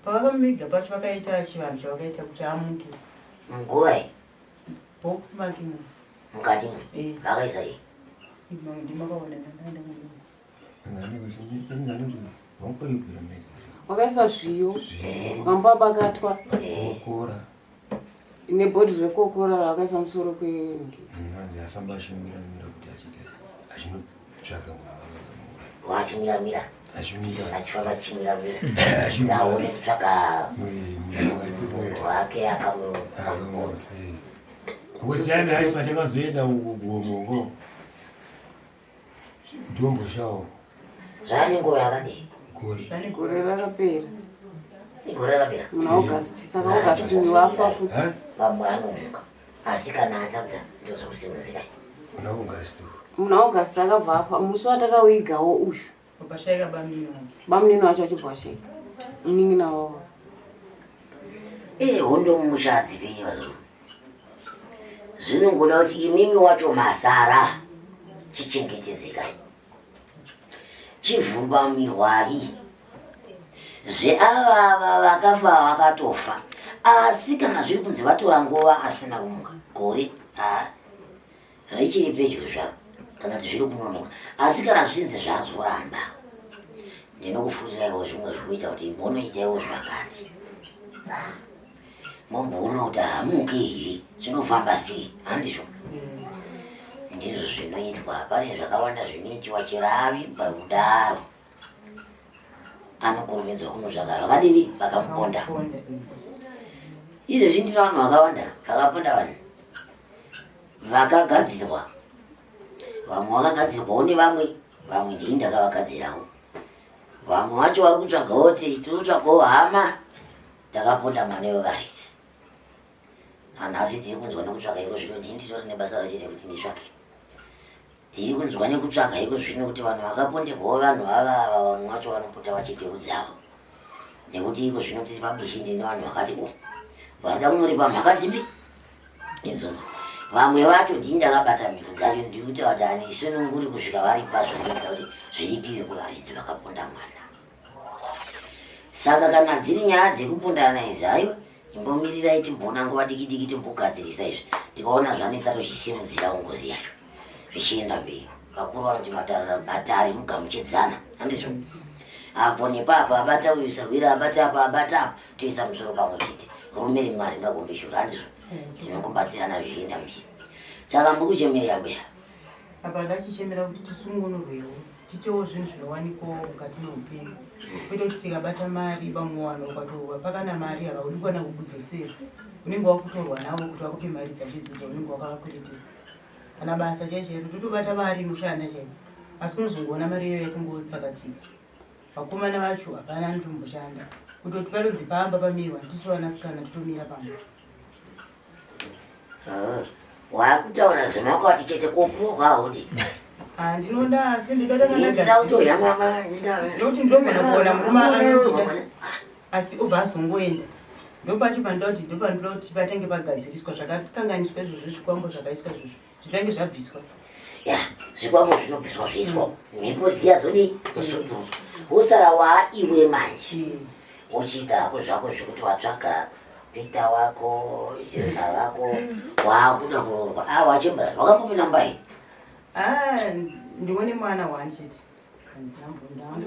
Pavakamumiga pacho vakaita chivanhu chavakaita kuti amuke. Nguva iyi? Box make mukati vakaisa iyi? Ndimakaona wakaisa zviyo mamba bakatwa nebhodhi zvekokora rakaisa musoro kwengi afamba achimiramira kuti achinotsvaga munhu wachimiramira achifamba achimiramira aone kutsvaga wake akamura weziyami hachi patakazoenda ugomongo dombo shawo zvane nguva yakadii? Gore rakapera. Gore rakapera? MunaAugust. Saka August wafa futi. Mamwe anomuka. Asi kana atadza ndozvokusimuzirai. MunaAugust akabva afa. Musi watakauigawo uyu. Pashayika bamnino. Bamnino wacho achibva ashayika. Munin'ina wavo. Hondo mumushazi pei vazuru. Zvinongoda kuti imimi wacho masara chichengetedzekai. Chivhumbamirwai. Zveava vakafa vakatofa. Asi kana zviri kunzi vatora nguva asina kumuka. Gore richiri pedyo zvavo. Kana kuti zviri kunonoka. Asi kana zvinzi zvazoramba. Ndinokufurirai zvimwe zvekuita kuti munoitaiwo zvakati. Mumboona kuti hamuke here zvinofamba sei handizvo? Ndizvo zvinoitwa. Pane zvakawanda zvinoitwa chiravi pakudaro. Anokurumidzwa kunotsvaga vakadini vakamuponda. Izvezvi ndina vanhu vakawanda vakaponda vanhu vakagadzirwa. Vamwe vakagadzirwawo nevamwe, vamwe ndini ndakavagadzirawo. Vamwe vacho vari kutsvagawo tiri kutsvagawo hama takaponda mwana wevaisi. Nhasi tiri kunzwa nekutsvaga iko zvino ndini nditori nebasa rachete kuti nditsvage. Tiri kunzwa nekutsvaga iko zvino kuti vanhu vakaponderwawo vanhu ava vamwe vacho vanopota vachiteudzawo. Nekuti iko zvino tiri pabishi ndine vanhu vakati vanoda kunoripa mhaka dzimbi idzodzo. Vamwe vacho ndini ndakabata mhiko dzacho ndikuti kuti ani sununguri kusvika vari pazvinoita kuti zviripiwe kuvaridzi vakaponda mwana. Saka kana dziri nyaya dzekupondana idzi haiwa imbomirirai timbona nguva diki timbogadzirisa izvi. Tikaona zvanetsa tochisimudzira ngozi yacho. Zvichienda mberi. Vakuru vanoti matare mugamuchidzana. Handizvo? Apo nepapo abata uyu sawira abata apa toisa musoro pamwe chete. Rume rimwe haringagombeshura handizvo? Tinongobasirana zvichienda mberi. Saka mukuchemerera mbuya. apa ndachichemera kuti tisungunurwewo tiitewo zvinhu zvinowanikwawo mukati meupenyu kwete kuti tikabata mari bamuwana ukatowa pakana mari havaudi kuwana kukudzosera unenge wakutorwa nawo kuti wakupe mari dzacho idzodzo unenge wakavakweretesa kana basa chaizvero totobata mari inoshanda chaiko asi kunozongoona mari iyo yakungotsakatika vakomana vacho hapana anotomboshanda kutoti panonzi pamba pamirwa tisu vanasikana titomira pamba wakutaura zvemakwati chete kokurwaudi ndinoda sendidadakanoti ndogona kuona muruma anotida asi obva azongoenda ndopacho pandoda kuti ndopanoda kuti patange pagadziriswa zvakakanganiswa izvozvo zvikwambo zvakaiswa izvozvo zvitange zvabviswa zvikwambo zvinobviswa zviiswa mhepo ziya dzodi dzosunduzwa usara waiwe manje uchiita hako zvako zvekuti watsvaga Peter wako Jena wako wakuda kuroorwa wachembera wakambopinda mbai ndione mwana wani chete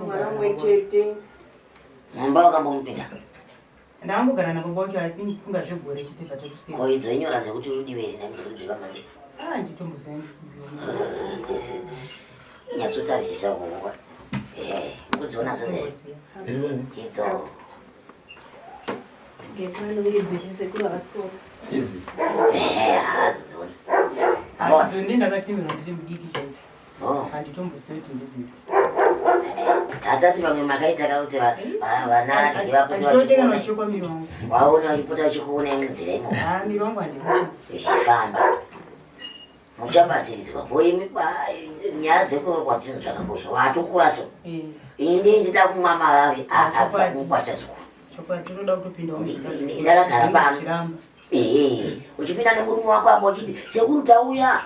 mwana mwechete mumba wakambomupinda ndangogara nababa wacho I think kunga zvegore chete patatusiyana oidzonyora zvekuti udiveri namikudziva manje nditombozeni nyatsotarisisa kuwa mukudziona zvozere idzo dzoni ndakatimirwa ndiri mudiki chaizvo handitombozii kuti ndedzini adzati vamwe makaita kuti vanani ndodekana uchikwa miri wangu waona uchipota uchikuona munzira imo miri wangu handikuchi ichifamba muchabasirizwa nyaya dzekuroorwa zvinhu zvakakosha watokuraso indi ndida kumwa mavave akukwata zvikuru toda kutopindawo ndakagara pano uchipinda nemurume wako apa uchiti sekuru tauya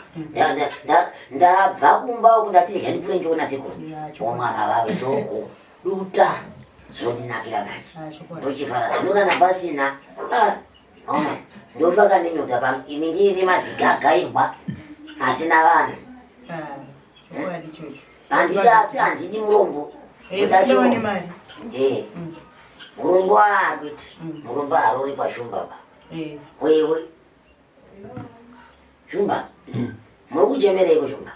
ndabva kumba uku ndati handipfuure ndiona sekuru omwa mavave doko duta zvodinakira manje ndochifara zvino kana pasina ndofaka nenyota pano ini ndiine mazigagairwa asina vanhu handida asi handidi murombo murombo aakuiti murombo harori pashumba pa wewe shumba muri kuchemereiko shumba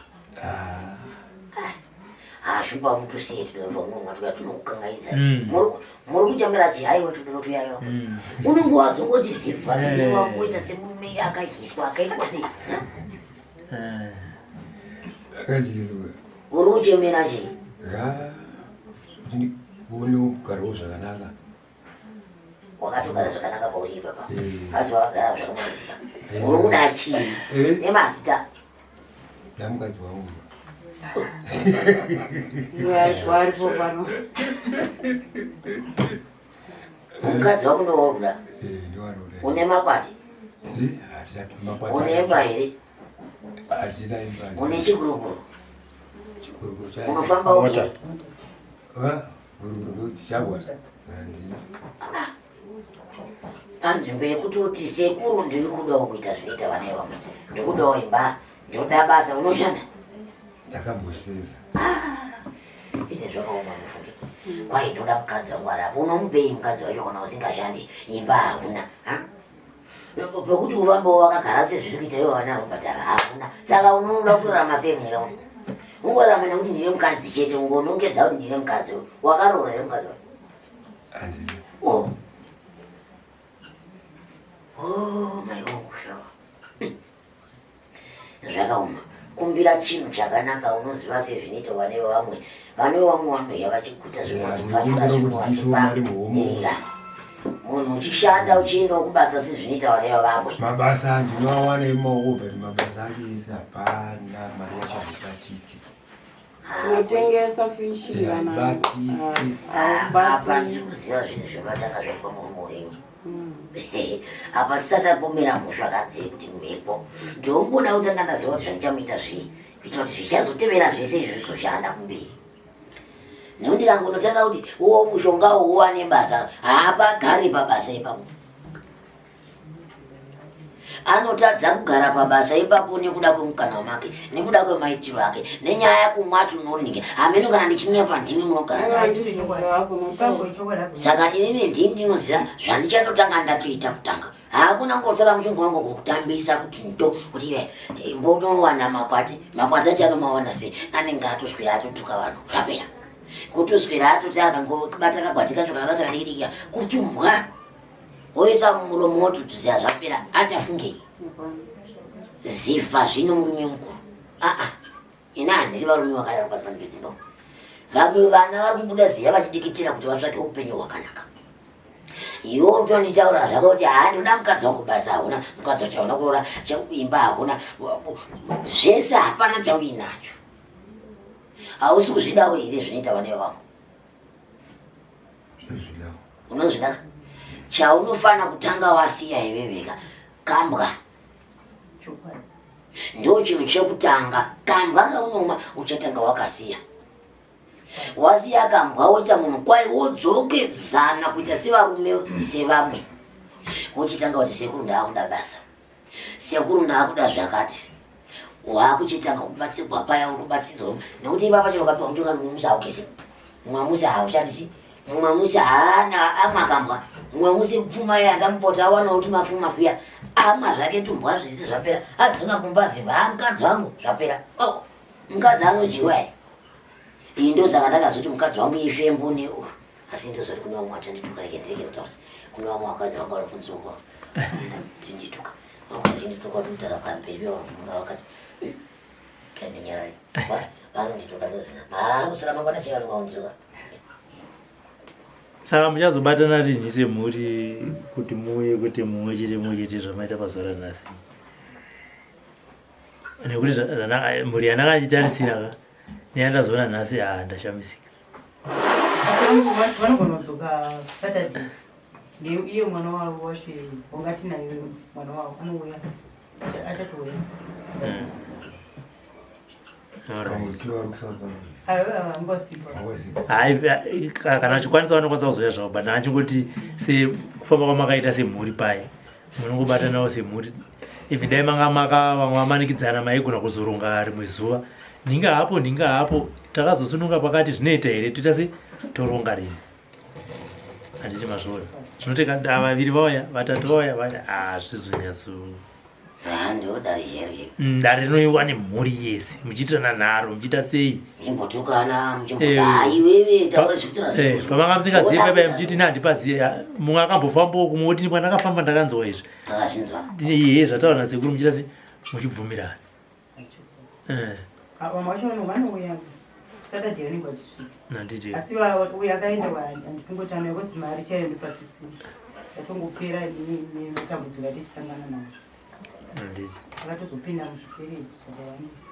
shumba mutusiye tudotomumwa tuya tunokukangaisa muri kuchemera chihaiwe tudotoyayo unenge wazongoti zivhasiwa kuita semurume akaiswa akaitwa sei uri kuchemera chii une kugarawo zvakanaka wakatogara zvakanaka pauri papa asi wakagara zvakamanidzika uri kuda chii nemazita namukadzi wangu aripo pano mukadzi wako ndowaruda une makwati une imba here une chiguruguru unofamba uke panzvimbo yekutoti sekuru ndiri kudawo kuita zvinoita vana vamwe ndikudawo imba ndoda basa unoshanda ndakamboseza ite zvakaoma mufunge kwai ndoda mukadzi wangu arapo unomupei mukadzi wacho kana usingashandi imba hakuna pekuti ufambewo wakagara sezviri kuita iwo vana robhatara hakuna saka unoda kurarama sei munyika uno ungorarama nekuti ndine mukadzi chete ungonongedza kuti ndine mukadzi wakaroora here mukadzi wacho andini maiwokushawa zvakauma kumbira chinhu chakanaka unoziva sezvinoita vane vamwe vanoya vachikuta zvinhuaira munhu uchishanda uchiendawo kubasa sezvinoita vane vamwe mabasa ndinoawana emaoko but mabasa acho isi hapana mari yacho haibatiki tinotengesa fishi apa ndiri kuziva zvinhu zvamatanga zvaitwa murume wenyu apa tisati apomera muzvakadzei kuti mhepo ndomboda kutanga ndaziva kuti zvandichamuita zvii kuitira kuti zvichazotevera zvese izvi zvizoshanda kumberi nekuti ndikangonotanga kuti uwo mushonga uwane basa haapagari pabasa ipapo anotadza kugara pabasa ipapo nekuda kwemukana make nekuda kwemaitiro ake nenyaya yakumwati unoninge hameno kana ndichinyepa ndimi munogara saka inini ndini ndinoziva zvandichatotanga ndatoita kutanga hakuna ngotora muchongo wangu kukutambisa kuti ndo kuti mbotowana makwati achanomaona sei anenge atoswera atotuka vanhu zvapera kutoswera atoti akangobata kakwati kacho kakabata kadikidikira kuchumbwa oisa mumuromo wototuziva zvapera achafungei zifa zvino murume mukuru ina handiri varume vakadaro pasi pano peZimbabwe vamwe vana vari kubuda ziya vachidikitira kuti vatsvake upenyu hwakanaka iwo utonitaura zvako kuti ndoda mukadzi wangu basa hakuna mukadzi wacho hauna kuroora chekuimba hakuna zvese hapana chauinacho hausi kuzvidawo here zvinoita vane vamwe unozvida chaunofana kutanga wasiya iwe vega kambwa ndo chinhu chekutanga kambwa kaunoma uchatanga wakasiya wasiya kambwa woita munhu kwai wodzokedzana kuita sevarume sevamwe wochitanga kuti sekuru ndaakuda basa sekuru ndaakuda zvakati waakuchitanga kubatsirwa paya unobatsidzwa nekuti ipapa chero kapiwa mutoka mumwe haukisi mumwe musi haushandisi mumwe musi haana amakambwa mumwe musi pfuma yandamupota awana kuti mapfuma pia amwa zvake tumbwa zvese zvapera adzoka kumbazi mukadzi wangu zvapera mukadzi anojiwa iyi ndo saka ndakazoti mukadzi wangu ifembo neu asi ndozoti kune vamwe wachandituka ndireke kutaurisa kune vamwe wakadzi vanga vari kunzokwa ndindituka vachindituka kuti mutara pamberi pevanhu wakadzi kandinyarari vanondituka ndozina kusara mangwana chevanongaunzika saka muchazobatana rini semhuri kuti muye kuti mumwe chete zvamaita pazuva ranhasi nekuti mhuri yandakachitarisira neyandazoona nhasi ndashamisika vanogona kudzoka Saturday iye mwana wavo wacho wangati naye mwana wavo anouya achatouya kana chikwanisa vanokwanisa kuzoya zvavo but achingoti sekufamba kwamakaita semhuri pai munongobatanawo semhuri even dai manga vamwe vamanikidzana maigona kuzoronga rimwe zuva ninga hapo takazosununga pakati zvinoita here toita se toronga rini handiti mazvona zvinoti vaviri vauya vatatu vauya vaya zvizonyatso dare rinoiwa nemhuri yese muchiitirana nharo muchiita sei pamanga musingazivi paipai muchiti nandipaziva mumwe akambofambawo kumwe woti pandakafamba ndakanzwa izvi zvataura nasekuru muchiita se muchibvumirana vamwe vacho vanouya Saturday vanenge vachisvika asi uyo akaenda ndikungotana kozi mari chaendeswa sisini yatongopera nematambudziko atichisangana nawo akatozopinda muzvipereti zvakawanisa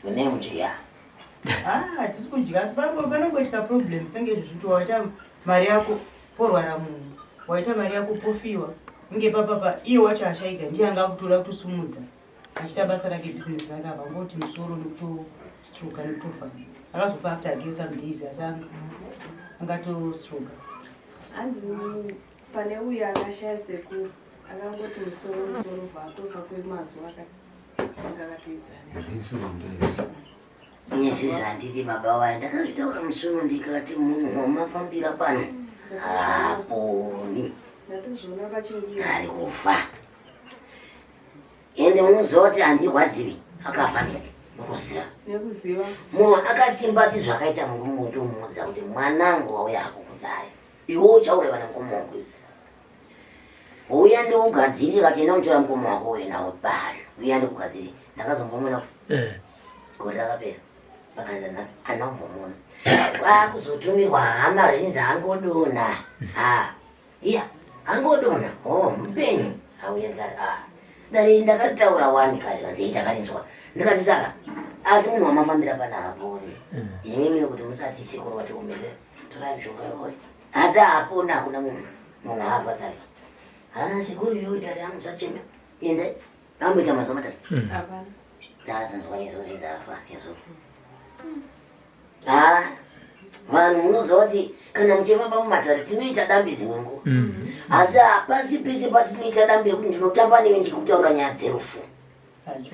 mune mudya hatisi kudya asi panongoitika problem senge zvizviti waita mari yako porwara munhu waita mari yako pofiwa inge papapa iye wacho ashaiga ndiye anga kutora kutosumudza achiita basa rake bhizinesi rake apangoti musoro nekutostroka nekutofa akazofa after again some days asi angatostroka hanzi pane uyo akashaya sekuru akangoti musoro vatofa kwemazuva akatedzana nyezvi zvanditi baba waye ndakazvitaura musoro ndikati munhu wamafambira pano haponi ndatozviona pachingira ari kufa ende unoziva kuti handirwadzivi akafanira nekuziva munhu akasimba si zvakaita murume ndomuudza kuti mwanangu wauya hako kudai iwe uchaureva nemukoma wako uya ndiugadziri katienda kutora mukoma wako uyenawo pano uya ndikugadziri ndakazombomona gore rakapera pakaenda nhasi anakumbomona kwakuzotumirwa hama zvinzi angodona iya angodona mupenyu auya ndikati dare ndakataura wani kare kanzi itakarinzwa ndikati saka asi munhu wamafambira pana haponi imimi kuti musati sekuru wati umese torai mishonga yoi asi hapona hakuna munhu afa kare sekuru yo ndati amusachema ende amboita mazuva matatu ndazanzwa izvo zvinzafa izvo vanhu munoziva kuti kana muchifamba mumatare tinoita dambe dzimwe nguva asi hapasi pese patinoita dambe rekuti ndinotamba newe ndikutaura nyaya dzerufu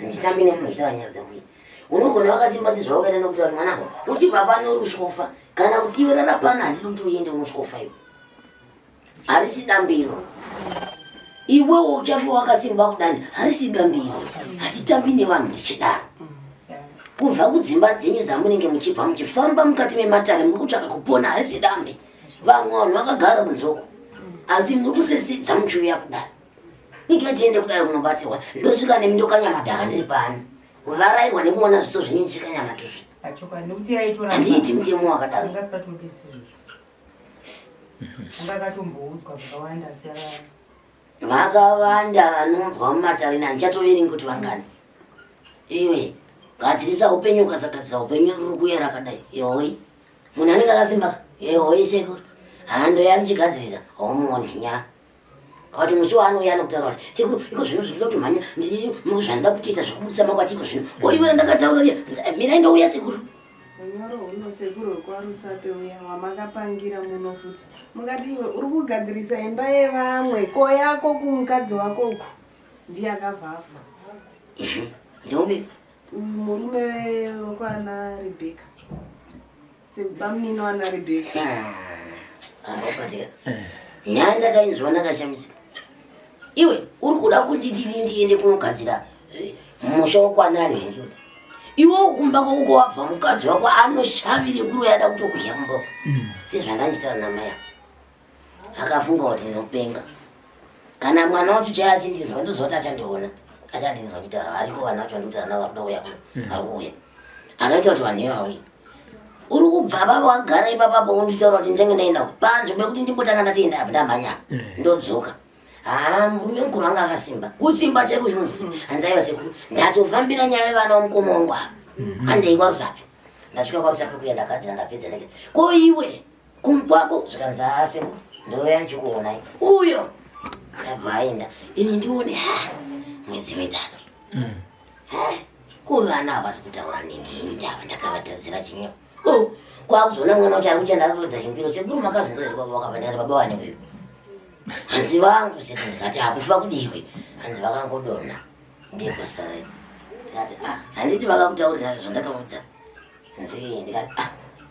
nditambi nemunhu achitaura nyaya dzerufu unogona wakasimba sezvawakaita nekuti wati mwanangu uchibva pano urusvikofa kana kuti iwe rarapana handidi kuti uende unosvikofa iwe harisi dambiro iwewo uchafa wakasimba kudani harisi dambiro hatitambi nevanhu tichidaro kubva kudzimba dzenyu dzamunenge muchibva muchifamba mukati mematare muri kutsvaka kupona harisi dambe vamwe vanhu vakagara kunzoko asi muri kusesedza muchiuya kudaro ike tiende kudaro munobatsirwa ndosvika nemindokanyamadhaka ndiri pano kuvarairwa nekuona zviso zvenyu ndichikanyamatuzvi handiiti mutemo wakadaro vakawanda vanonzwa mumatare nandichatoverengi kuti vangani iwe gadzirisa upenyu ukasagadzirisa upenyu ruri kuya rakadai yehoi munhu anenge akasimba yehoi sekuru hando yanichigadzirisa homuoni nya kuti musi waanouya anokutaura kuti sekuru iko zvino zvinoda kuti mhanya zvandida kutoita zvekubudisa makwati iko zvino oivera ndakataura mira indouya sekuru unyoro huno sekuru wekwarusape uya wamakapangira muno futi mukati iwe uri kugadzirisa imba yevamwe ko yako kumukadzi wakoko ndiye akavhavha ndobe murume wekwana Rebeka sebamunino wana Rebeka akatika nyaya ndakainzwa ndakashamisika iwe uri kuda kunditi ndiende kunogadzira musha wekwanani ndiwe iwe kumba kwako wabva mukadzi wako anoshavire kuri yada kutokuya mbo sezvandanchitaura namaya akafunga kuti ndinopenga kana mwana wacho chaya achindinzwa ndozoti achandiona achandinzwa nditaura ariko vana vacho vandikutaura navo varikuda kuya kuno ari kuuya akaita kuti vanhu ivauya uri kubva papa wagara ipapapo unditaura kuti ndenge ndaenda panzvimbo yekuti ndimbotanga ndatienda apa ndamhanya ndodzoka murume mukuru anga akasimba kusimba chaiko chinonzi hanzaiva sekuru ndatofambira nyaya yevana vamukoma wangu apa handei kwarusape ndasvika kwarusape kuya ndakadzira ndapedza ndake ko iwe kumkwako zvikanzi sekuru ndouya ndichikuonai uyo ndabva aenda ini ndione mwedzi mitatu kuvana havasi kutaura nini ndava ndakavatadzira chinyoro kwakuzoona mwana wacho ari kuchanda atoredza chimbiro sekuru makazvinzwa here baba wakava ndikati baba waneweyo hanzi vangu seka ndikati akufa kudiwe hanzi vakangodona ndekwasarai ndikati handiti vakakutaurira zvandakaudza hanzi ndikati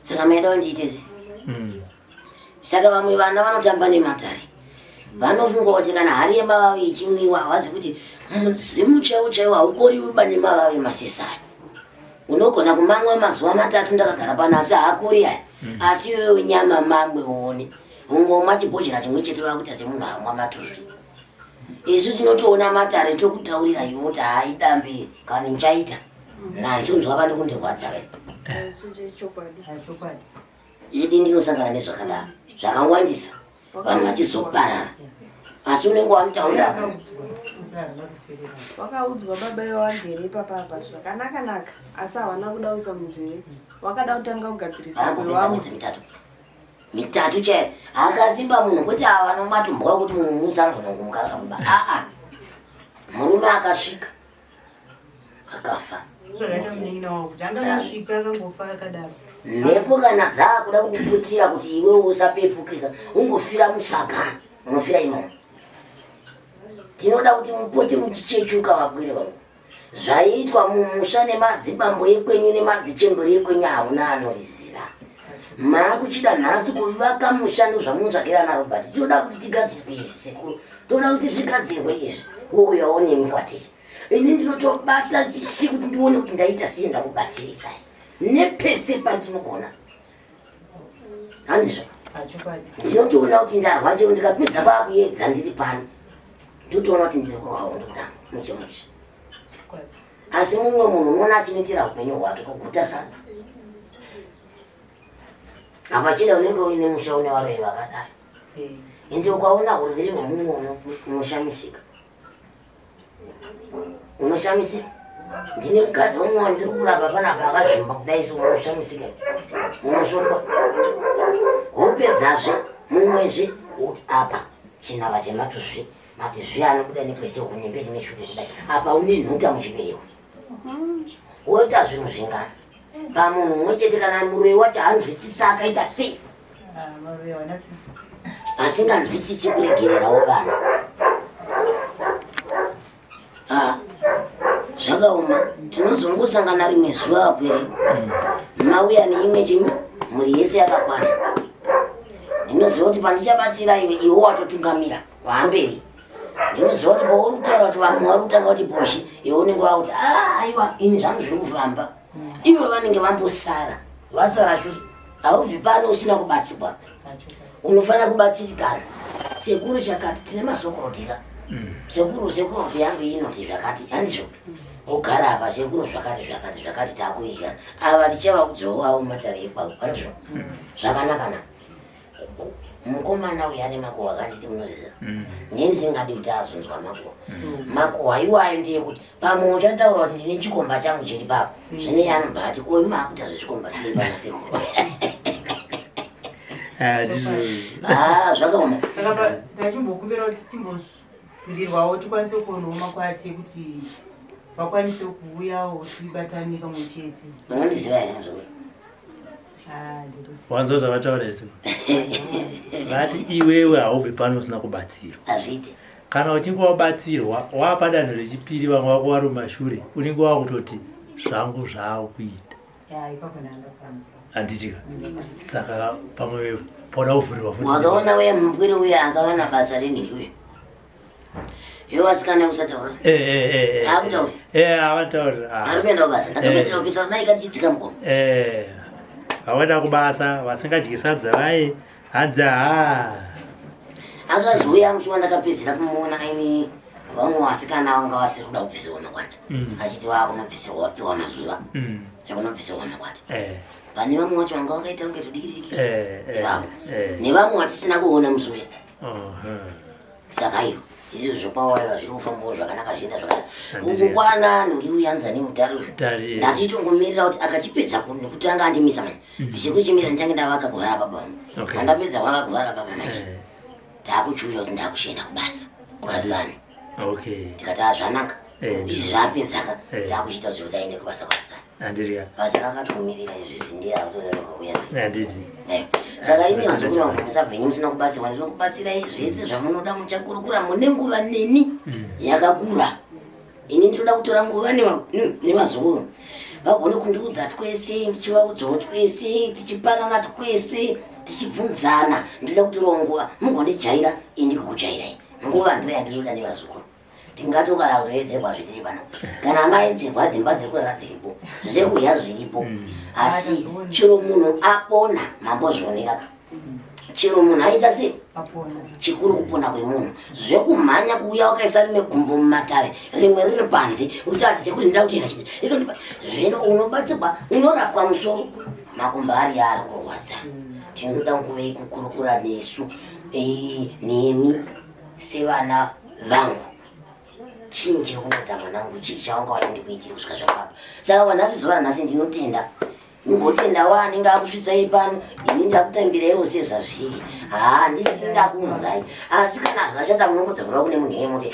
saka maida undiite se saka vamwe vana vanotamba nematare vanofunga kuti kana hari yemavave ichimwiwa havazi kuti mudzimu chaiwo chaiwo haukoriwi bane mavave masesayo unogona kumamwe mazuva matatu ndakagara pano asi haakori aya asi iwewe nyama mamwe uone ungomwa chibhojera chimwe chete vakuita semunhu amwa matuzvi isu tinotoona matare tokutaurira iwe kuti haidambe kana nchaita nasi unzwa pandi kundirwadza ve idi ndinosangana nezvakadaro zvakawandisa vanhu vachizoparara asi unenge wamutaurira wakaudzwa baba iwe wagere ipapapa zvakanaka-naka asi hawana kuda kuisa munzeve wakada kutanga kugadzirisa mwedzi mitatu chaiyo akasimba munhu kuti avanomatumbwa kuti munhu musangonongomukakaba murume akasvika akafa mhepo kana dzaakuda kukuputira kuti iwe usapepukika ungofira musaga unofira imomo tinoda kuti mupote muchichechuka vabwire vanhu zvaiitwa mumusha nemadzibambo ekwenyu nemadzichembero ekwenyu hauna anoriziva maakuchida nhasi kuvaka mushando zvamunotsvakira naRobert tinoda kuti tigadzirwe izvi sekuru toda kuti zvigadzirwe izvi uyawo nemi kwatiri ini ndinotobata chishi kuti ndione kuti ndaita sei ndakubatsirisai nepese pandinogona handizvo ndinotoona kuti ndarwa chero ndikapedza kwakuedza ndiri pano ndotoona kuti ndiri kurwa hondo dzangu muchemuche asi mumwe munhu unoona achinitira upenyu hwake kuguta sadza apa chida unenge uine musha une varoi vakadai ende ukaona urwere hwemumwe unoshamisika ndine mukadzi wamwe ndiri kurapa panapa akazvimba kudai so unoshamisika unosvotwa wopedzazve mumwezve kuti apa chinava chematuzvi mati zvi anokuda nekwese kunyemberi neshure kudai apa une nhuta muchibereko woita zvinhu zvingana pamunhu umwe chete kana muroi wacho hanzwisisa akaita sei asinganzwisisi kuregererawo vanhu. Zvakaoma, tinozongosangana rimwe zuva apo here mauya neimwe chimwe mhuri yese yakakwana. Ndinoziva kuti pandichabatsira iwe watotungamira wahamberi. Ndinoziva kuti pauri kutaura kuti vamwe vari kutanga kuti boshi, iwe unenge wakuti aiwa ini zvangu zviri kufamba. Ivo vanenge vambosara vasara churi haubvi pano usina kubatsirwa. Unofanira kubatsirikana. Sekuru chakati tine masokorotika. Sekuru yangu inoti zvakati handizvo. Ogara apa sekuru zvakati takuizha. Ava tichava kudzovawo matare ekwavo handizvo. Zvakanakana. Mukomana uyu ane makuhwa akanditi munoziva. Ndenzingadi kuti azonzwa makuhwa. Makuhwa iwayo ndeyekuti pamwe uchataura kuti ndine chikomba changu chiri papo. Zvine yanobva ati koi makuita zvezvikomba sei pana sekuru. Zvakaoma. Tachimbokumbira kuti timbovhurirwawo tikwanise kuonawo makwati ekuti vakwanise kuuyawo tibatane pamwe chete. Unondiziva here muzvoro? Wanzwa zvavataura here? Vati iwewe haubve pano usina kubatsirwa. Hazviti. Kana uchinge wabatsirwa wapadanho rechipiri vamwe vako vari mumashure unenge wakutoti zvangu zvaakuita. Handitika. Saka pamwe poda kuvhurirwa futi. Wakaona uya mupwiri uya akawana basa reniki uya. Iwe wasikana usataura? Akutaura? Avataura. Ari kuenda kubasa. Ndakapedzera kupisa naye kati chidzika Mukoma. Vaenda kubasa vasingadyi sadza vai hanzi akazouya musi wandakapedzera kumuona aine vamwe vasikana vanga vasiri kuda kubvisirwa makwati. Achiti vakunobvisirwa wapiwa mazuva ekunobvisirwa makwati. Pane vamwe vacho vanga vakaita kunge tudikidiki nevamwe nevamwe vatisina kuona musi uya. Saka ivo izvo zvopawaiva zviri kufambawo zvakanaka zvienda zvakanaka. Ukukwana nongiuyanza nemutare uyu ndatitongomirira kuti akachipedza nekutanga andimisa manje zvichikuchimira nditange ndavaka kuvhara baba vangu kandapedza waka kuvhara baba manje takuchuya kuti ndakushenda kubasa kurazani. Tikati zvanaka izvi zvapedzaka takuchita kuti utaende kubasa kurazani. Basa rakatomirira izvi ndiyautonerokuuya. Saka ini mazukuru vangu musabvenyi musina kubatsirwa ndinokubatsirai zvese zvamunoda muchakurukura mune nguva neni yakakura. Ini ndinoda kutora nguva nemazukuru vagone kundiudza twese ndichivaudzawo twese tichipanana twese tichibvunzana. Ndinoda kutorawo nguva mugondijaira indikukujairai nguva ndo yandinoda nevazukuru. Tingatogara kutoedzerwa zvitiri pano kana maedzerwa dzimba dzekurara dziripo zvekuya zviripo asi chero munhu apona mambozvioneraka. Chero munhu aita sei chikuru kupona kwemunhu zvekumhanya kuuya wakaisa rimwe gumbo mumatare rimwe riri panze uchati sekuti ndida kutoenda chii zvino unobatsirwa unorapwa musoro makumbo ari ari kurwadza. Tinoda nguva yekukurukura nesu nemi sevana vangu. Chini chiri kunetsa mwanangu chii chavanga wati ndikuitiri kusvika zvakapa. Saka vanhasi zuva ranhasi ndinotenda mungotenda wanenge akusvitsai pano ini ndakutangiraiwo sezvazviri ndisindakunzai asi kana zvashata munongodzokera kune munhu yemuti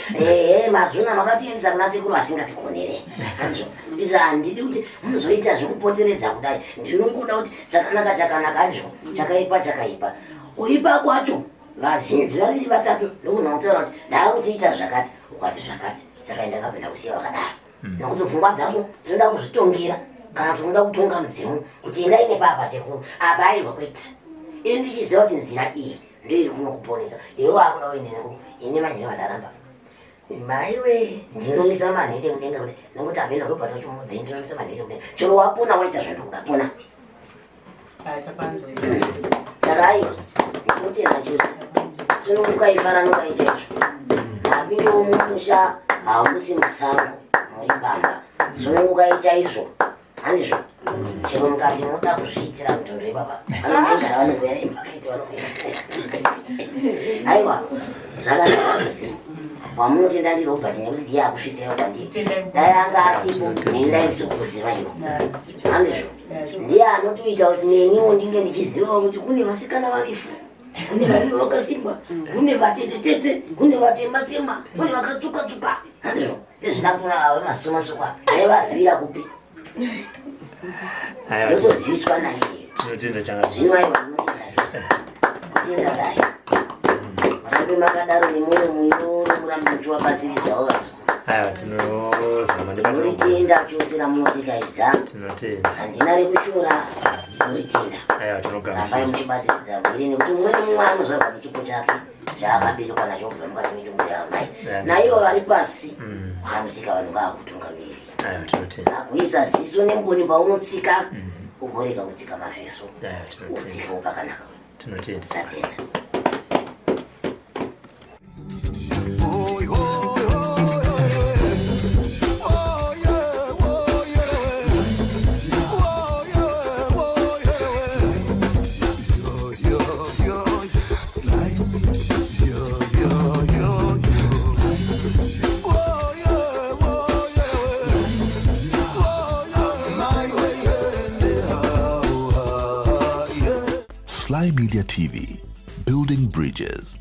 mazvona makatiendesa kuna sekuru asingatikonere andizvo izvo handidi kuti muzoita zvekupoteredza kudai. Ndinongoda kuti chakanaka andizvo chakaipa uipa kwacho vazhinji vaviri vatatu ndokunokutaura kuti ndakutiita zvakati ukati zvakati. Saka ndakapinda kusiya vakadaro nokuti pfungwa dzako dzinoda kuzvitongera kana kuti unoda kutonga mudzimu kuti endai nepapa sekuru apa airwa kwete. Ini ndichiziva kuti nzira iyi ndo iri kunokuponesa iwe wakuda uende neku ini manje vandaramba maiwe ndinomisa manhede mudenga kuti nokuti apenda kupata chimudzi ndinomisa manhede mudenga chero wapona waita zvandokuda pona. Saka aiwa ndinotenda chose sinokukaifara ichaizvo napindewo mumusha hausi musango muri bamba sununguka ichaizvo handizvo chero mukati munoda kuzviitira mutondo webaba vanomaigara vanogoya imbaketi vanokuisa aiwa zvakanaka zvose wamunotenda ndirobhati nekuti ndiye akusvitsira kwandiri dai anga asipo nendaizokuziva iwo handizvo ndiye anotoita kuti neniwo ndinge ndichizivawo kuti kune vasikana varifu kune varume vakasimba kune vatetetete kune vatematema kune vakatsuka handizvo ndezvida kutora ave masumatsukwa aivazivira kupi ndotoziviswa naye tinotenda changa zvino aiwa ndinotenda zvose tinda dai. Murambe makadaro nemoyo munyoro murambe muchiwabasiridzawo vazukuru. Aiwa tinozama Tinoritinda kuchosera munotika idza. tinotenda. Handina rekushora. Tinoritinda. Aiwa tinogara. Rambai muchibasiridza mwiri nekuti mumweni mumwe anozvarwa nechipo chake chaakaberekwa nacho kubva mukati medumbu yaamai. Naivo vari pasi vanosika vanhu ngaakutungamiriri. Aiwa tinotenda. Akuisa ziso nemboni paunotsika ugorega kutsika mavheso. Aiwa tinotenda. Utsikawo pakanaka. Tinotenda. Tatenda. Sly Media TV, building bridges.